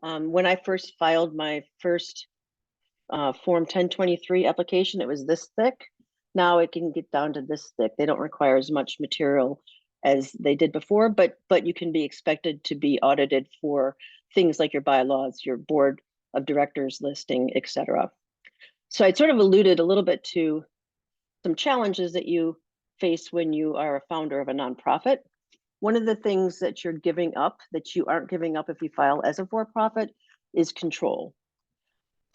When I first filed my first form 1023 application, it was this thick. Now it can get down to this thick. They don't require as much material as they did before, but you can be expected to be audited for things like your bylaws, your board of directors listing, etc. So I sort of alluded a little bit to some challenges that you face when you are a founder of a nonprofit. One of the things that you're giving up that you aren't giving up if you file as a for-profit is control.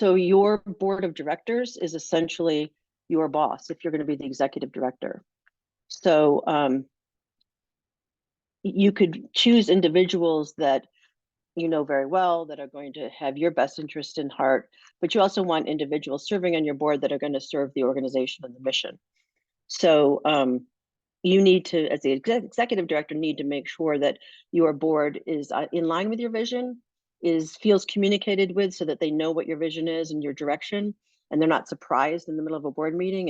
So your board of directors is essentially your boss if you're going to be the executive director. So you could choose individuals that you know very well, that are going to have your best interest in heart, but you also want individuals serving on your board that are going to serve the organization and the mission. So you need to, as the executive director, need to make sure that your board is in line with your vision, feels communicated with, so that they know what your vision is and your direction, and they're not surprised in the middle of a board meeting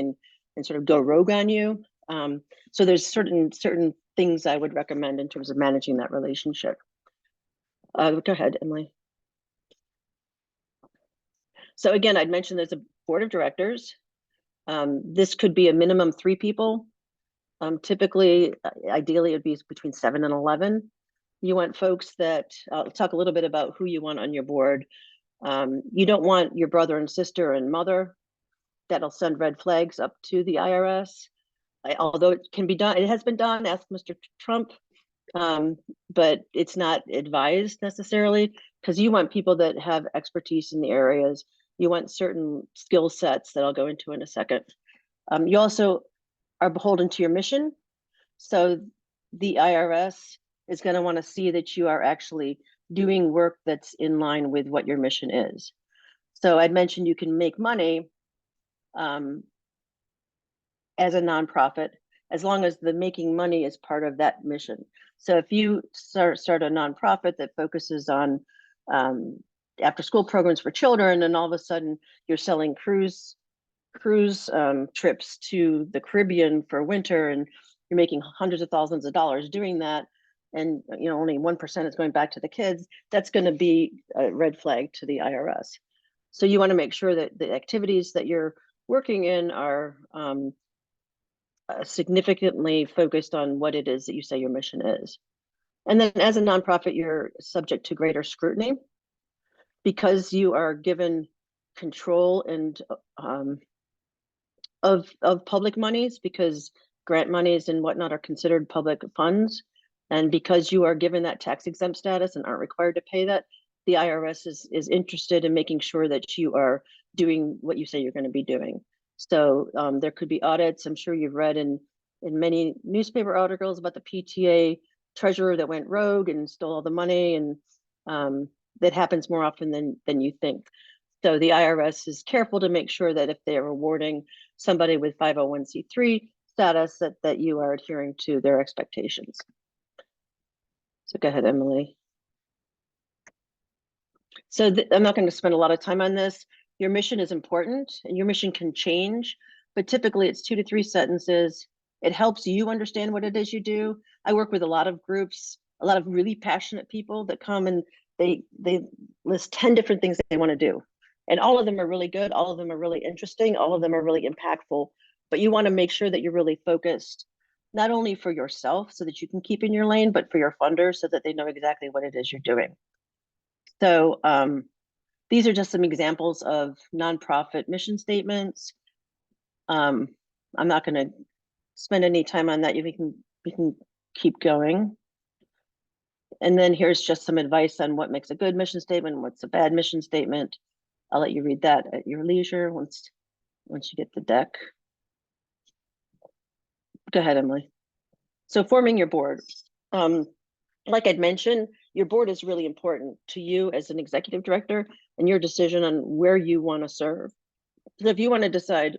and sort of go rogue on you. So there's certain things I would recommend in terms of managing that relationship. Go ahead, Emily. So again, I'd mentioned there's a board of directors. This could be a minimum 3 people. Typically, ideally, it'd be between 7 and 11. You want folks that, I'll talk a little bit about who you want on your board. You don't want your brother and sister and mother. That'll send red flags up to the IRS. Although it can be done, it has been done, ask Mr. Trump. But it's not advised necessarily, because you want people that have expertise in the areas. You want certain skill sets that I'll go into in a second. You also are beholden to your mission. So the IRS is going to want to see that you are actually doing work that's in line with what your mission is. So I'd mentioned you can make money as a nonprofit, as long as the making money is part of that mission. So if you start a nonprofit that focuses on after school programs for children, and all of a sudden you're selling cruise trips to the Caribbean for winter, and you're making hundreds of thousands of dollars doing that, and only 1% is going back to the kids, that's going to be a red flag to the IRS. So you want to make sure that the activities that you're working in are significantly focused on what it is that you say your mission is. And then as a nonprofit, you're subject to greater scrutiny because you are given control and of public monies, because grant monies and whatnot are considered public funds. And because you are given that tax exempt status and aren't required to pay that, the IRS is interested in making sure that you are doing what you say you're going to be doing. So there could be audits. I'm sure you've read in many newspaper articles about the PTA treasurer that went rogue and stole all the money, and that happens more often than you think. So the IRS is careful to make sure that if they're rewarding somebody with 501c3 status, that you are adhering to their expectations. So go ahead, Emily. So I'm not going to spend a lot of time on this. Your mission is important and your mission can change, but typically it's 2 to 3 sentences. It helps you understand what it is you do. I work with a lot of groups, a lot of really passionate people that come and they list 10 different things that they want to do. And all of them are really good. All of them are really interesting. All of them are really impactful, but you want to make sure that you're really focused, not only for yourself so that you can keep in your lane, but for your funders so that they know exactly what it is you're doing. So these are just some examples of nonprofit mission statements. I'm not going to spend any time on that. We can keep going. And then here's just some advice on what makes a good mission statement, what's a bad mission statement. I'll let you read that at your leisure once you get the deck. Go ahead, Emily. So forming your board. Like I'd mentioned, your board is really important to you as an executive director and your decision on where you want to serve. So if you want to decide,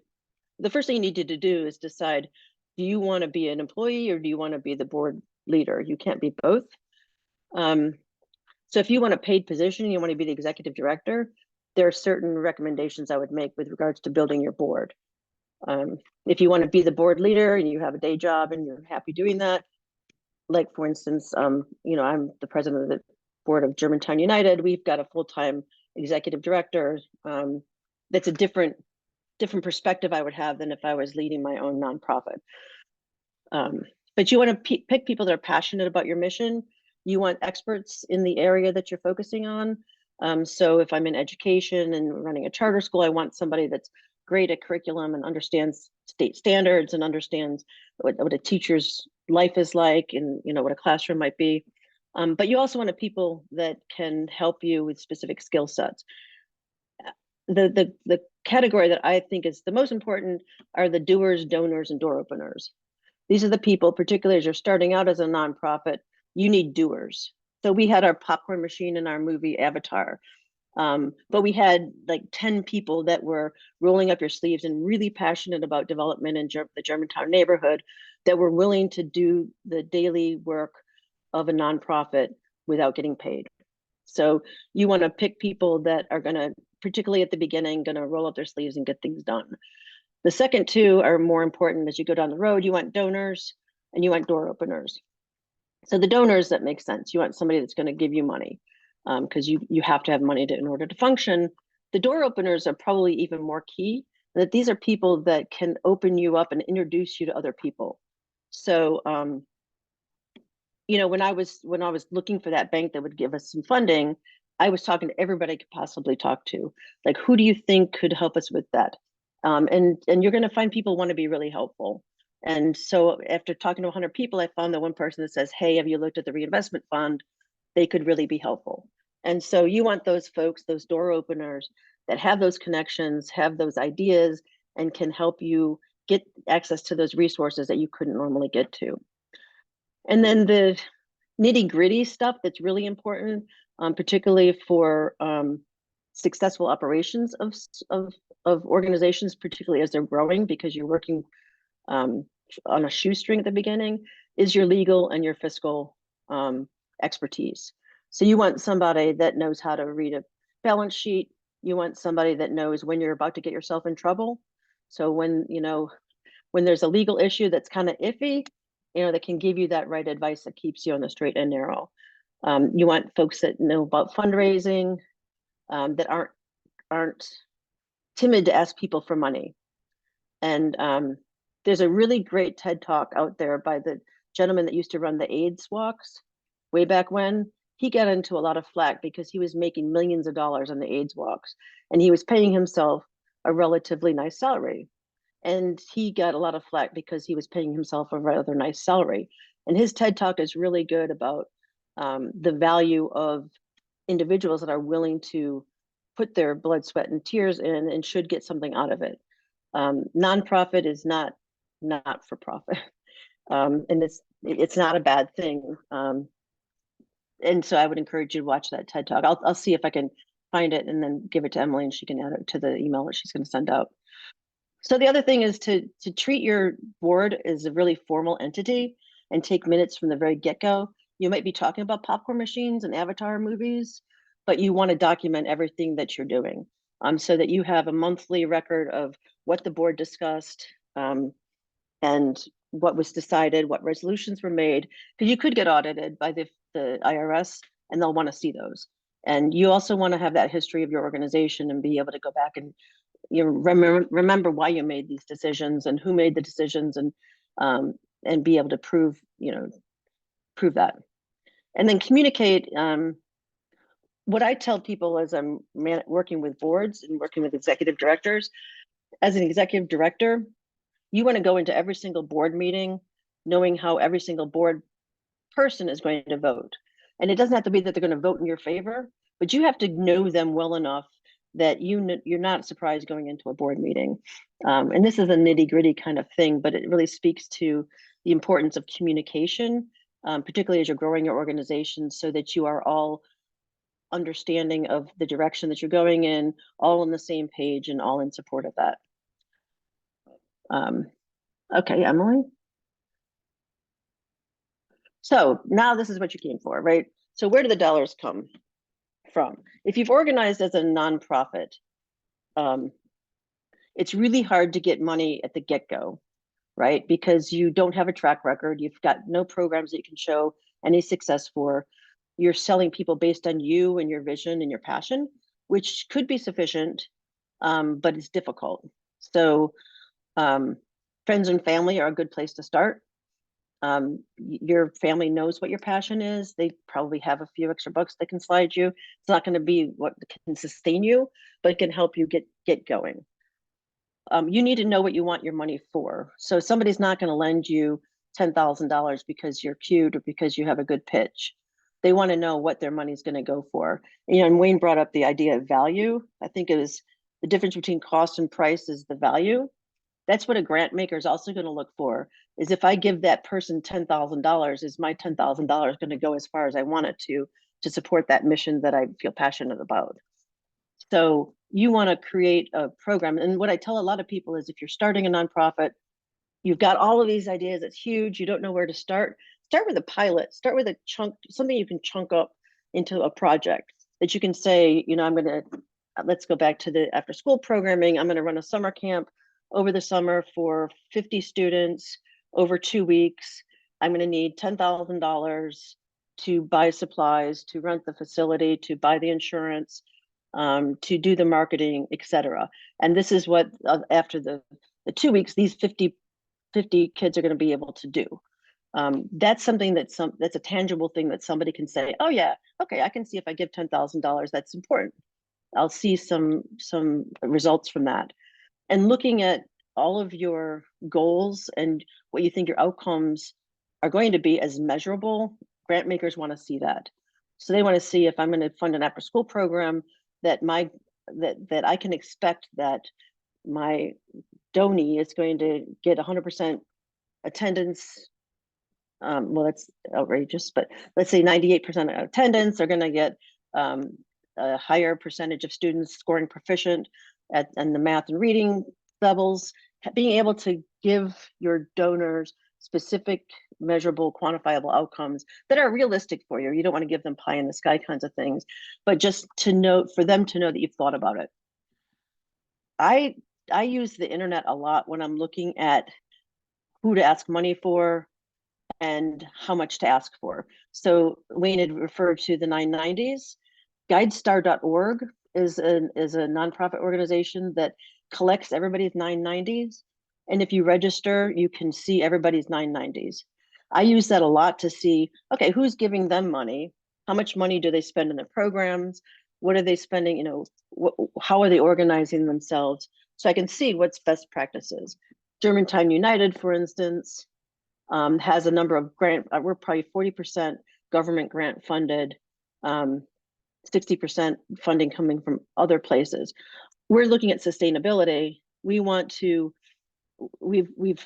the first thing you need to do is decide, do you want to be an employee or do you want to be the board leader? You can't be both. So if you want a paid position, you want to be the executive director, there are certain recommendations I would make with regards to building your board. If you want to be the board leader and you have a day job and you're happy doing that, like for instance, you know, I'm the president of the board of Germantown United. We've got a full-time executive director. That's a different perspective I would have than if I was leading my own nonprofit. But you want to pick people that are passionate about your mission. You want experts in the area that you're focusing on. So if I'm in education and running a charter school, I want somebody that's great at curriculum and understands state standards and understands what a teacher's life is like and, you know, what a classroom might be. But you also want people that can help you with specific skill sets. The category that I think is the most important are the doers, donors, and door openers. These are the people, particularly as you're starting out as a nonprofit, you need doers. So we had our popcorn machine in our movie Avatar. But we had like 10 people that were rolling up your sleeves and really passionate about development in the Germantown neighborhood that were willing to do the daily work of a nonprofit without getting paid. So you want to pick people that are going to, particularly at the beginning, going to roll up their sleeves and get things done. The second two are more important as you go down the road. You want donors and you want door openers. So the donors, that makes sense. You want somebody that's going to give you money because you have to have money in order to function. The door openers are probably even more key, that these are people that can open you up and introduce you to other people. So, you know, when I was looking for that bank that would give us some funding, I was talking to everybody I could possibly talk to. Like, who do you think could help us with that? And you're going to find people want to be really helpful. And so after talking to 100 people, I found the one person that says, hey, have you looked at the reinvestment fund? They could really be helpful. And so you want those folks, those door openers that have those connections, have those ideas, and can help you get access to those resources that you couldn't normally get to. And then the nitty gritty stuff that's really important, particularly for successful operations of organizations, particularly as they're growing, because you're working on a shoestring at the beginning, is your legal and your fiscal expertise. So you want somebody that knows how to read a balance sheet. You want somebody that knows when you're about to get yourself in trouble. So when, you know, when there's a legal issue that's kind of iffy, you know, that can give you that right advice that keeps you on the straight and narrow. You want folks that know about fundraising, that aren't aren't timid to ask people for money. And there's a really great TED talk out there by the gentleman that used to run the AIDS walks way back when. He got into a lot of flack because he was making millions of dollars on the AIDS walks, and he was paying himself a relatively nice salary. And he got a lot of flack because he was paying himself a rather nice salary. And his TED talk is really good about the value of individuals that are willing to put their blood, sweat, and tears in and should get something out of it. Nonprofit is not for profit, and it's not a bad thing. And so I would encourage you to watch that TED talk. I'll see if I can find it and then give it to Emily, and she can add it to the email that she's going to send out. So the other thing is to treat your board as a really formal entity and take minutes from the very get-go. You might be talking about popcorn machines and Avatar movies, but you want to document everything that you're doing, so that you have a monthly record of what the board discussed, and what was decided, what resolutions were made, because you could get audited by the IRS and they'll want to see those. And you also want to have that history of your organization and be able to go back and remember why you made these decisions and who made the decisions, and be able to prove that. And then communicate. What I tell people as I'm working with boards and working with executive directors, as an executive director, you want to go into every single board meeting knowing how every single board person is going to vote. And it doesn't have to be that they're going to vote in your favor, but you have to know them well enough that you're not surprised going into a board meeting. And this is a nitty-gritty kind of thing, but it really speaks to the importance of communication, particularly as you're growing your organization, so that you are all understanding of the direction that you're going in, all on the same page and all in support of that. Okay, Emily. So now this is what you came for, right? So where do the dollars come from? If you've organized as a nonprofit, it's really hard to get money at the get-go, right? Because you don't have a track record. You've got no programs that you can show any success for. You're selling people based on you and your vision and your passion, which could be sufficient, but it's difficult. So friends and family are a good place to start. Your family knows what your passion is. They probably have a few extra bucks they can slide you. It's not going to be what can sustain you, but it can help you get going. You need to know what you want your money for. So somebody's not going to lend you $10,000 because you're cute or because you have a good pitch. They want to know what their money's going to go for. And Wayne brought up the idea of value. I think it is the difference between cost and price is the value. That's what a grant maker is also going to look for, is if I give that person $10,000, is my $10,000 going to go as far as I want it to support that mission that I feel passionate about? So you want to create a program. And what I tell a lot of people is, if you're starting a nonprofit, you've got all of these ideas, it's huge, you don't know where to start with a pilot, start with a chunk, something you can chunk up into a project that you can say, let's go back to the after school programming. I'm going to run a summer camp over the summer for 50 students over 2 weeks. I'm going to need $10,000 to buy supplies, to rent the facility, to buy the insurance, to do the marketing, etc. And this is what, after the 2 weeks, these 50 kids are going to be able to do. That's something that's a tangible thing that somebody can say, oh yeah, okay, I can see if I give $10,000, that's important. I'll see some results from that. And looking at all of your goals and what you think your outcomes are going to be as measurable, grant makers want to see that. So they want to see, if I'm going to fund an after school program, that I can expect that my donee is going to get 100% attendance. Well, that's outrageous, but let's say 98% attendance. They're going to get a higher percentage of students scoring proficient in the math and reading levels. Being able to give your donors specific, measurable, quantifiable outcomes that are realistic for you. You don't want to give them pie in the sky kinds of things, but just for them to know that you've thought about it. I use the internet a lot when I'm looking at who to ask money for and how much to ask for. So Wayne had referred to the 990s. Guidestar.org is a nonprofit organization that collects everybody's 990s. And if you register, you can see everybody's 990s. I use that a lot to see, okay, who's giving them money? How much money do they spend in their programs? What are they spending? You know, how are they organizing themselves? So I can see what's best practices. Germantown United, for instance, has a number of we're probably 40% government grant funded, 60% funding coming from other places. We're looking at sustainability. We want to, we've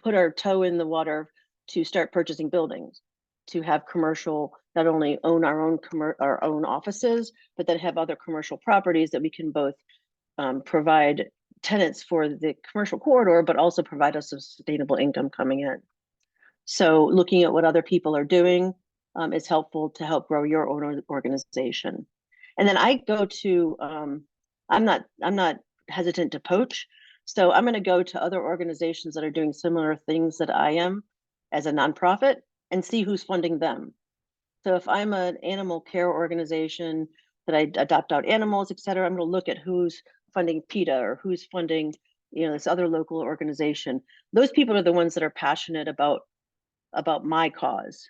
put our toe in the water to start purchasing buildings, to have commercial, not only own our own offices, but then have other commercial properties that we can both provide tenants for the commercial corridor, but also provide us a sustainable income coming in. So looking at what other people are doing is helpful to help grow your own organization. And then I go to, I'm not hesitant to poach. So I'm going to go to other organizations that are doing similar things that I am as a nonprofit and see who's funding them. So if I'm an animal care organization that I adopt out animals, et cetera, I'm going to look at who's funding PETA or who's funding, you know, this other local organization. Those people are the ones that are passionate about my cause.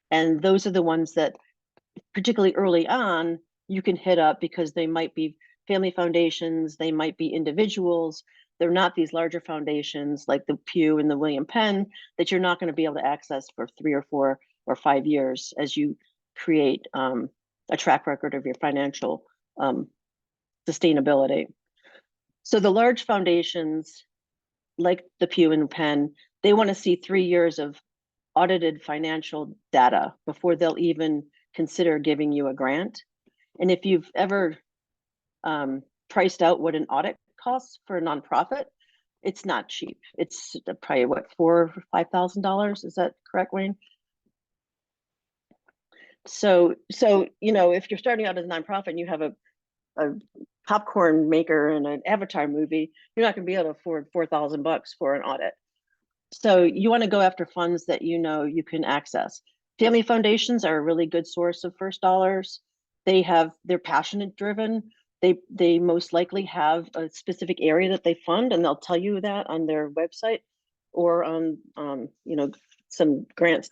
And those are the ones that, particularly early on, you can hit up because they might be family foundations, they might be individuals. They're not these larger foundations like the Pew and the William Penn that you're not going to be able to access for 3 or 4 or 5 years as you create a track record of your financial sustainability. So the large foundations like the Pew and Penn, they want to see 3 years of audited financial data before they'll even consider giving you a grant. And if you've ever priced out what an audit costs for a nonprofit, it's not cheap. It's probably what, $4,000 or $5,000. Is that correct, Wayne? So you know, if you're starting out as a nonprofit and you have a popcorn maker and an Avatar movie, you're not going to be able to afford $4,000 for an audit. So you want to go after funds that you know you can access. Family foundations are a really good source of first dollars. They're passionate driven. They most likely have a specific area that they fund, and they'll tell you that on their website or on you know, some grants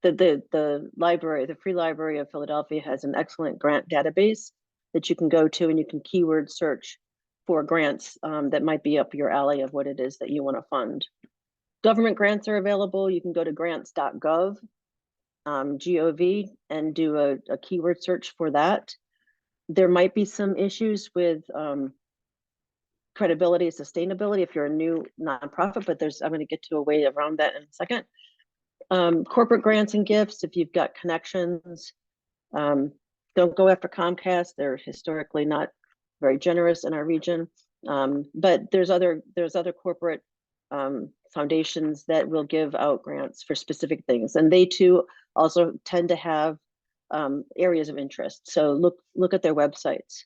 the library, the Free Library of Philadelphia has an excellent grant database that you can go to, and you can keyword search for grants that might be up your alley of what it is that you want to fund. Government grants are available. You can go to grants.gov, GOV, and do a keyword search for that. There might be some issues with credibility and sustainability if you're a new nonprofit, but I'm going to get to a way around that in a second. Corporate grants and gifts, if you've got connections, don't go after Comcast. They're historically not very generous in our region. But there's other corporate foundations that will give out grants for specific things. And they too also tend to have areas of interest. So look at their websites.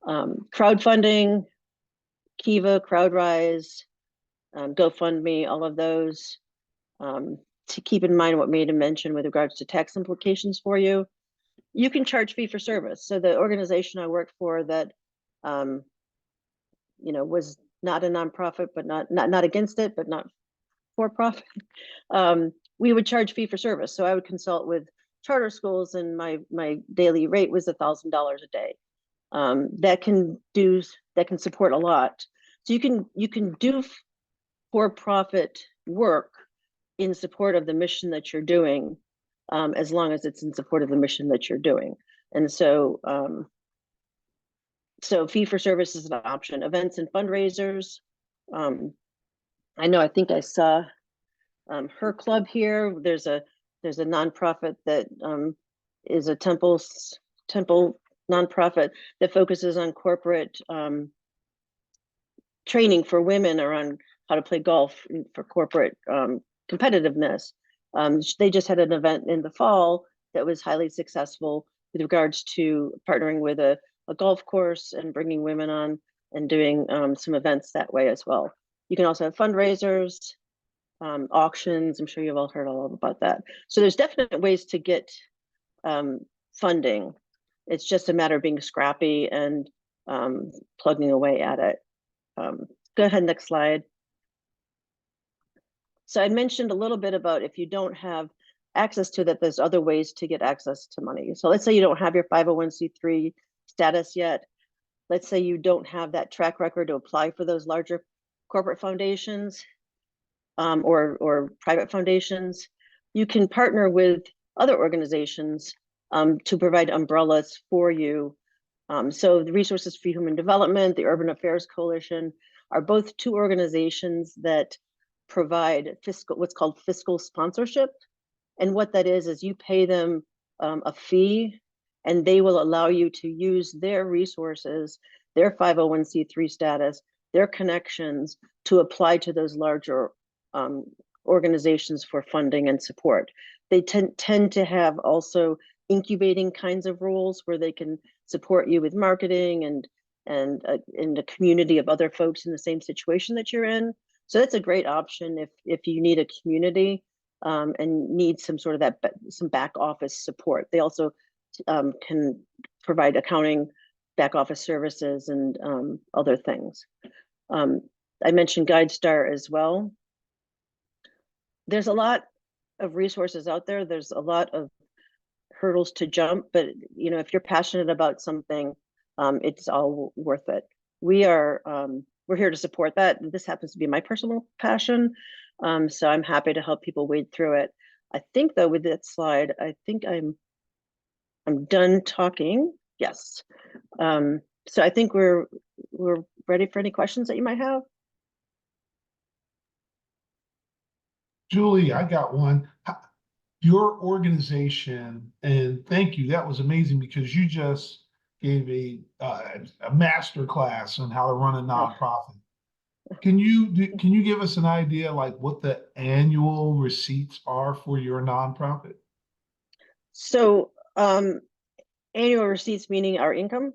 Crowdfunding, Kiva, CrowdRise, GoFundMe, all of those. To keep in mind what Maida mentioned with regards to tax implications for you. You can charge fee for service. So the organization I worked for that, you know, was not a nonprofit, but not against it, but not for profit. We would charge fee for service. So I would consult with charter schools, and my daily rate was $1,000 a day. That can support a lot. So you can do for-profit work in support of the mission that you're doing, as long as it's in support of the mission that you're doing. And so, so fee for service is an option. Events and fundraisers. I think I saw her club here. There's a nonprofit that is a temple nonprofit that focuses on corporate training for women around how to play golf for corporate competitiveness. They just had an event in the fall that was highly successful with regards to partnering with a golf course and bringing women on and doing some events that way as well. You can also have fundraisers, auctions. I'm sure you've all heard all about that. So there's definite ways to get funding. It's just a matter of being scrappy and plugging away at it. Go ahead, next slide. So I mentioned a little bit about if you don't have access to that, there's other ways to get access to money. So let's say you don't have your 501c3 status yet. Let's say you don't have that track record to apply for those larger corporate foundations or private foundations. You can partner with other organizations to provide umbrellas for you. So the Resources for Human Development, the Urban Affairs Coalition are both two organizations that provide what's called fiscal sponsorship. And what that is you pay them a fee, and they will allow you to use their resources, their 501c3 status, their connections to apply to those larger organizations for funding and support. They tend to have also incubating kinds of roles where they can support you with marketing and in the community of other folks in the same situation that you're in. So that's a great option if you need a community and need some sort of some back office support. They also can provide accounting, back office services, and other things. I mentioned GuideStar as well. There's a lot of resources out there. There's a lot of hurdles to jump, but if you're passionate about something, it's all worth it. We're here to support that. This happens to be my personal passion, so I'm happy to help people wade through it. I think though with that slide, I think I'm done talking. Yes. So I think we're ready for any questions that you might have. Julie, I got one. Your organization, and thank you, that was amazing because you just gave a master class on how to run a nonprofit. Can you give us an idea like what the annual receipts are for your nonprofit? So annual receipts meaning our income?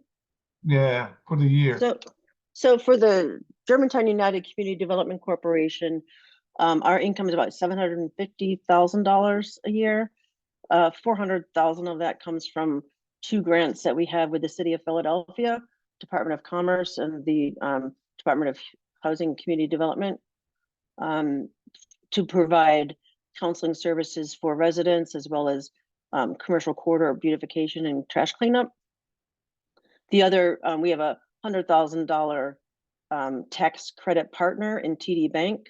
Yeah, for the year. So for the Germantown United Community Development Corporation, our income is about $750,000 a year. $400,000 of that comes from two grants that we have with the City of Philadelphia, Department of Commerce, and the Department of Housing and Community Development, to provide counseling services for residents as well as commercial corridor beautification and trash cleanup. The other, we have a $100,000 tax credit partner in TD Bank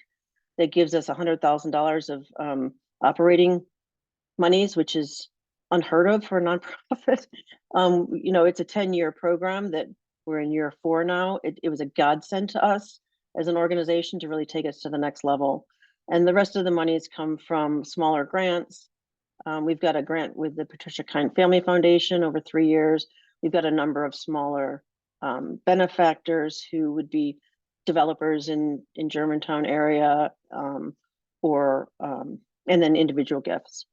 that gives us $100,000 of operating monies, which is unheard of for a nonprofit. It's a 10-year program that we're in year 4 now. It was a godsend to us as an organization to really take us to the next level. And the rest of the monies come from smaller grants. We've got a grant with the Patricia Kind Family Foundation over 3 years. We've got a number of smaller benefactors who would be developers in Germantown area, and then individual gifts.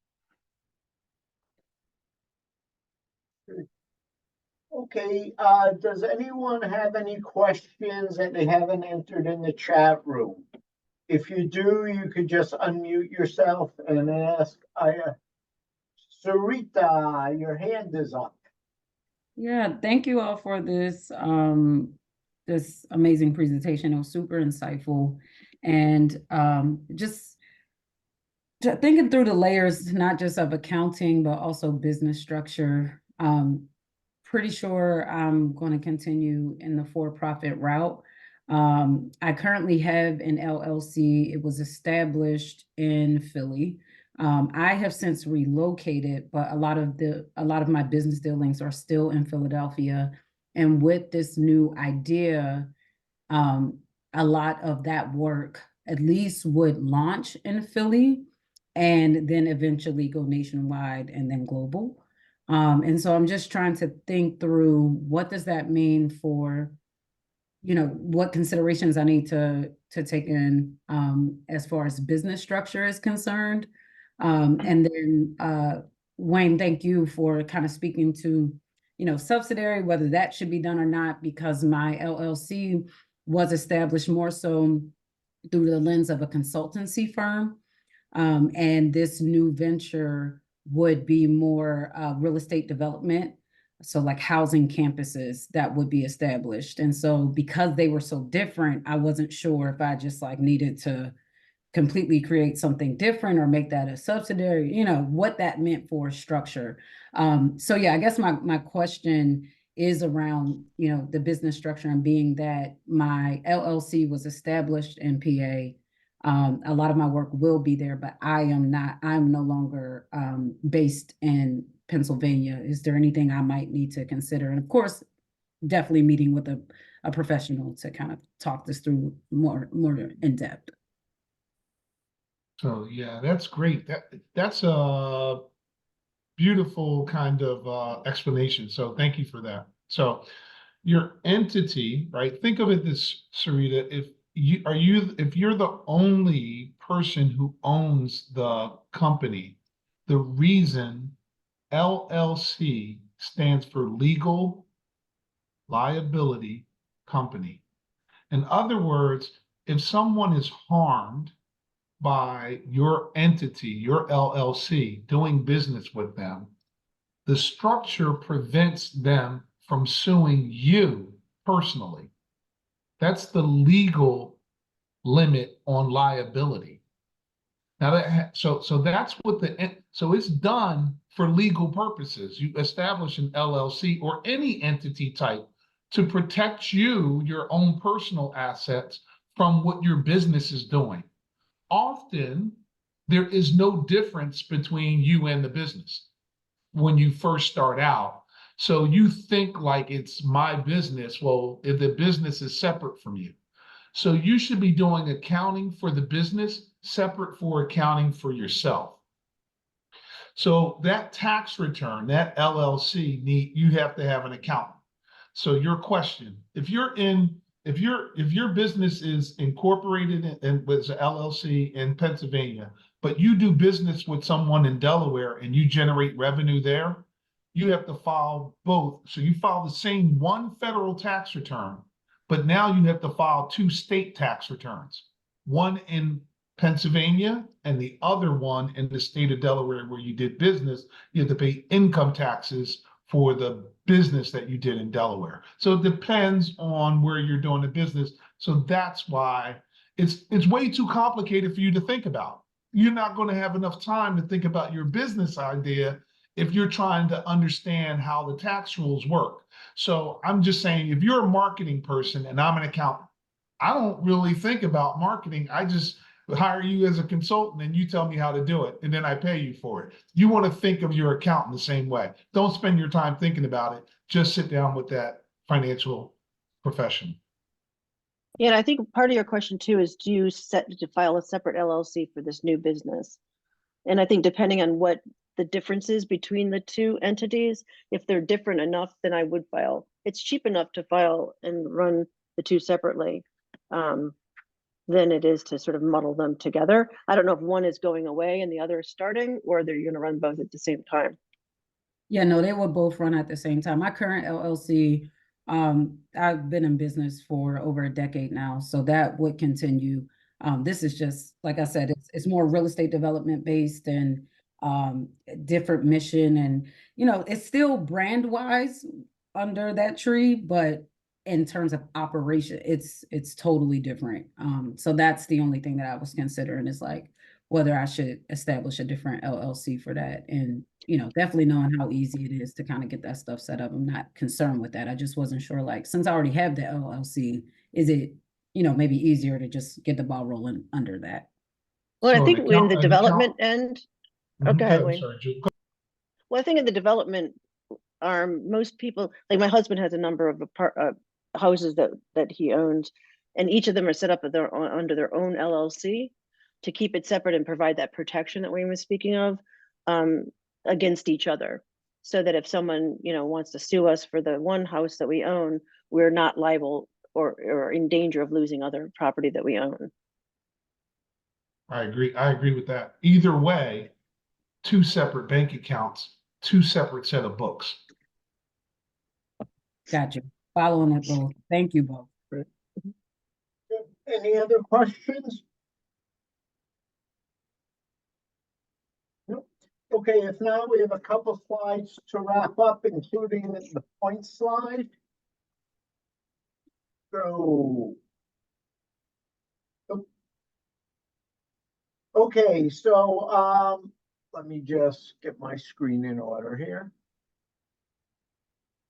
Okay, does anyone have any questions that they haven't entered in the chat room? If you do, you could just unmute yourself and ask. Sarita, your hand is up. Yeah, thank you all for this this amazing presentation. It was super insightful, and just thinking through the layers, not just of accounting, but also business structure. Pretty sure I'm going to continue in the for-profit route. I currently have an LLC. It was established in Philly. I have since relocated, but a lot of my business dealings are still in Philadelphia. And with this new idea, a lot of that work at least would launch in Philly and then eventually go nationwide and then global. And so I'm just trying to think through what does that mean for, what considerations I need to take in as far as business structure is concerned. And then Wayne, thank you for kind of speaking to, subsidiary, whether that should be done or not, because my LLC was established more so through the lens of a consultancy firm. And this new venture would be more real estate development so like housing campuses that would be established. And so because they were so different, I wasn't sure if I just like needed to completely create something different or make that a subsidiary, what that meant for structure. So yeah, I guess my question is around, the business structure, and being that my LLC was established in PA. A lot of my work will be there, but I'm no longer based in Pennsylvania. Is there anything I might need to consider? And of course, definitely meeting with a professional to kind of talk this through more in depth. So yeah, that's great. That's a beautiful kind of explanation. So thank you for that. So your entity, right? Think of it this, Sarita, if you're the only person who owns the company, the reason LLC stands for legal liability company. In other words, if someone is harmed by your entity, your LLC, doing business with them, the structure prevents them from suing you personally. That's the legal limit on liability. Now so that's what so it's done for legal purposes. You establish an LLC or any entity type to protect you, your own personal assets, from what your business is doing. Often there is no difference between you and the business when you first start out. So you think like it's my business. Well, if the business is separate from you. So you should be doing accounting for the business separate for accounting for yourself. So that tax return, that LLC, you have to have an accountant. So your question, if your business is incorporated and with an LLC in Pennsylvania, but you do business with someone in Delaware and you generate revenue there, you have to file both. So you file the same one federal tax return, but now you have to file two state tax returns, one in Pennsylvania and the other one in the state of Delaware where you did business. You have to pay income taxes for the business that you did in Delaware. So it depends on where you're doing the business. So that's why it's way too complicated for you to think about. You're not going to have enough time to think about your business idea if you're trying to understand how the tax rules work. So I'm just saying, if you're a marketing person and I'm an accountant, I don't really think about marketing. I just hire you as a consultant and you tell me how to do it, and then I pay you for it. You want to think of your accountant the same way. Don't spend your time thinking about it. Just sit down with that financial professional. Yeah, and I think part of your question too is, do you set to file a separate LLC for this new business? And I think depending on what the difference is between the two entities, if they're different enough, then I would file. It's cheap enough to file and run the two separately than it is to sort of muddle them together. I don't know if one is going away and the other is starting, or they're going to run both at the same time. Yeah, no, they will both run at the same time. My current LLC, I've been in business for over a decade now, so that would continue. This is just, like I said, it's more real estate development based and different mission, and it's still brand wise under that tree, but in terms of operation, it's totally different. So that's the only thing that I was considering, is like whether I should establish a different LLC for that. And definitely knowing how easy it is to kind of get that stuff set up. I'm not concerned with that. I just wasn't sure, like, since I already have the LLC, is it, maybe easier to just get the ball rolling under that? Well, I So think in the development end, okay, Wayne. Sorry, Julie. Well, I think in the development arm, most people, like my husband has a number of houses that he owns, and each of them are set up under their own LLC to keep it separate and provide that protection that Wayne was speaking of against each other, so that if someone wants to sue us for the one house that we own, we're not liable or in danger of losing other property that we own. I agree with that. Either way, two separate bank accounts, two separate set of books. Gotcha. Following it both. Thank you both. Any other questions? Nope. Okay, if not, we have a couple slides to wrap up, including the point slide. So. Okay, so, let me just get my screen in order here.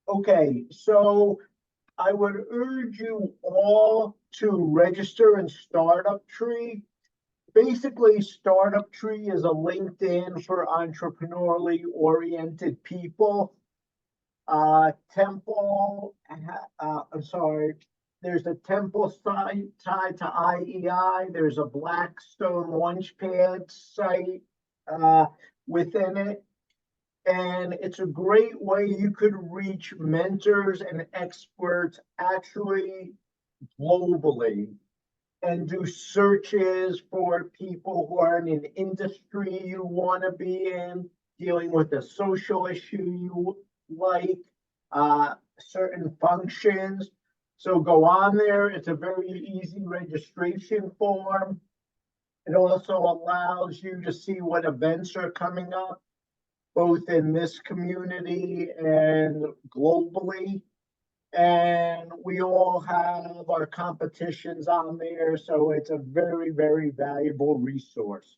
Okay, so I would urge you all to register in Startup Tree. Basically, Startup Tree is a LinkedIn for entrepreneurially oriented people. I'm sorry, there's a Temple site tied to IEI. There's a Blackstone Launchpad site within it. And it's a great way you could reach mentors and experts actually globally and do searches for people who are in an industry you want to be in, dealing with a social issue you like, certain functions. So go on there. It's a very easy registration form. It also allows you to see what events are coming up, both in this community and globally. And we all have our competitions on there, so it's a very, very valuable resource.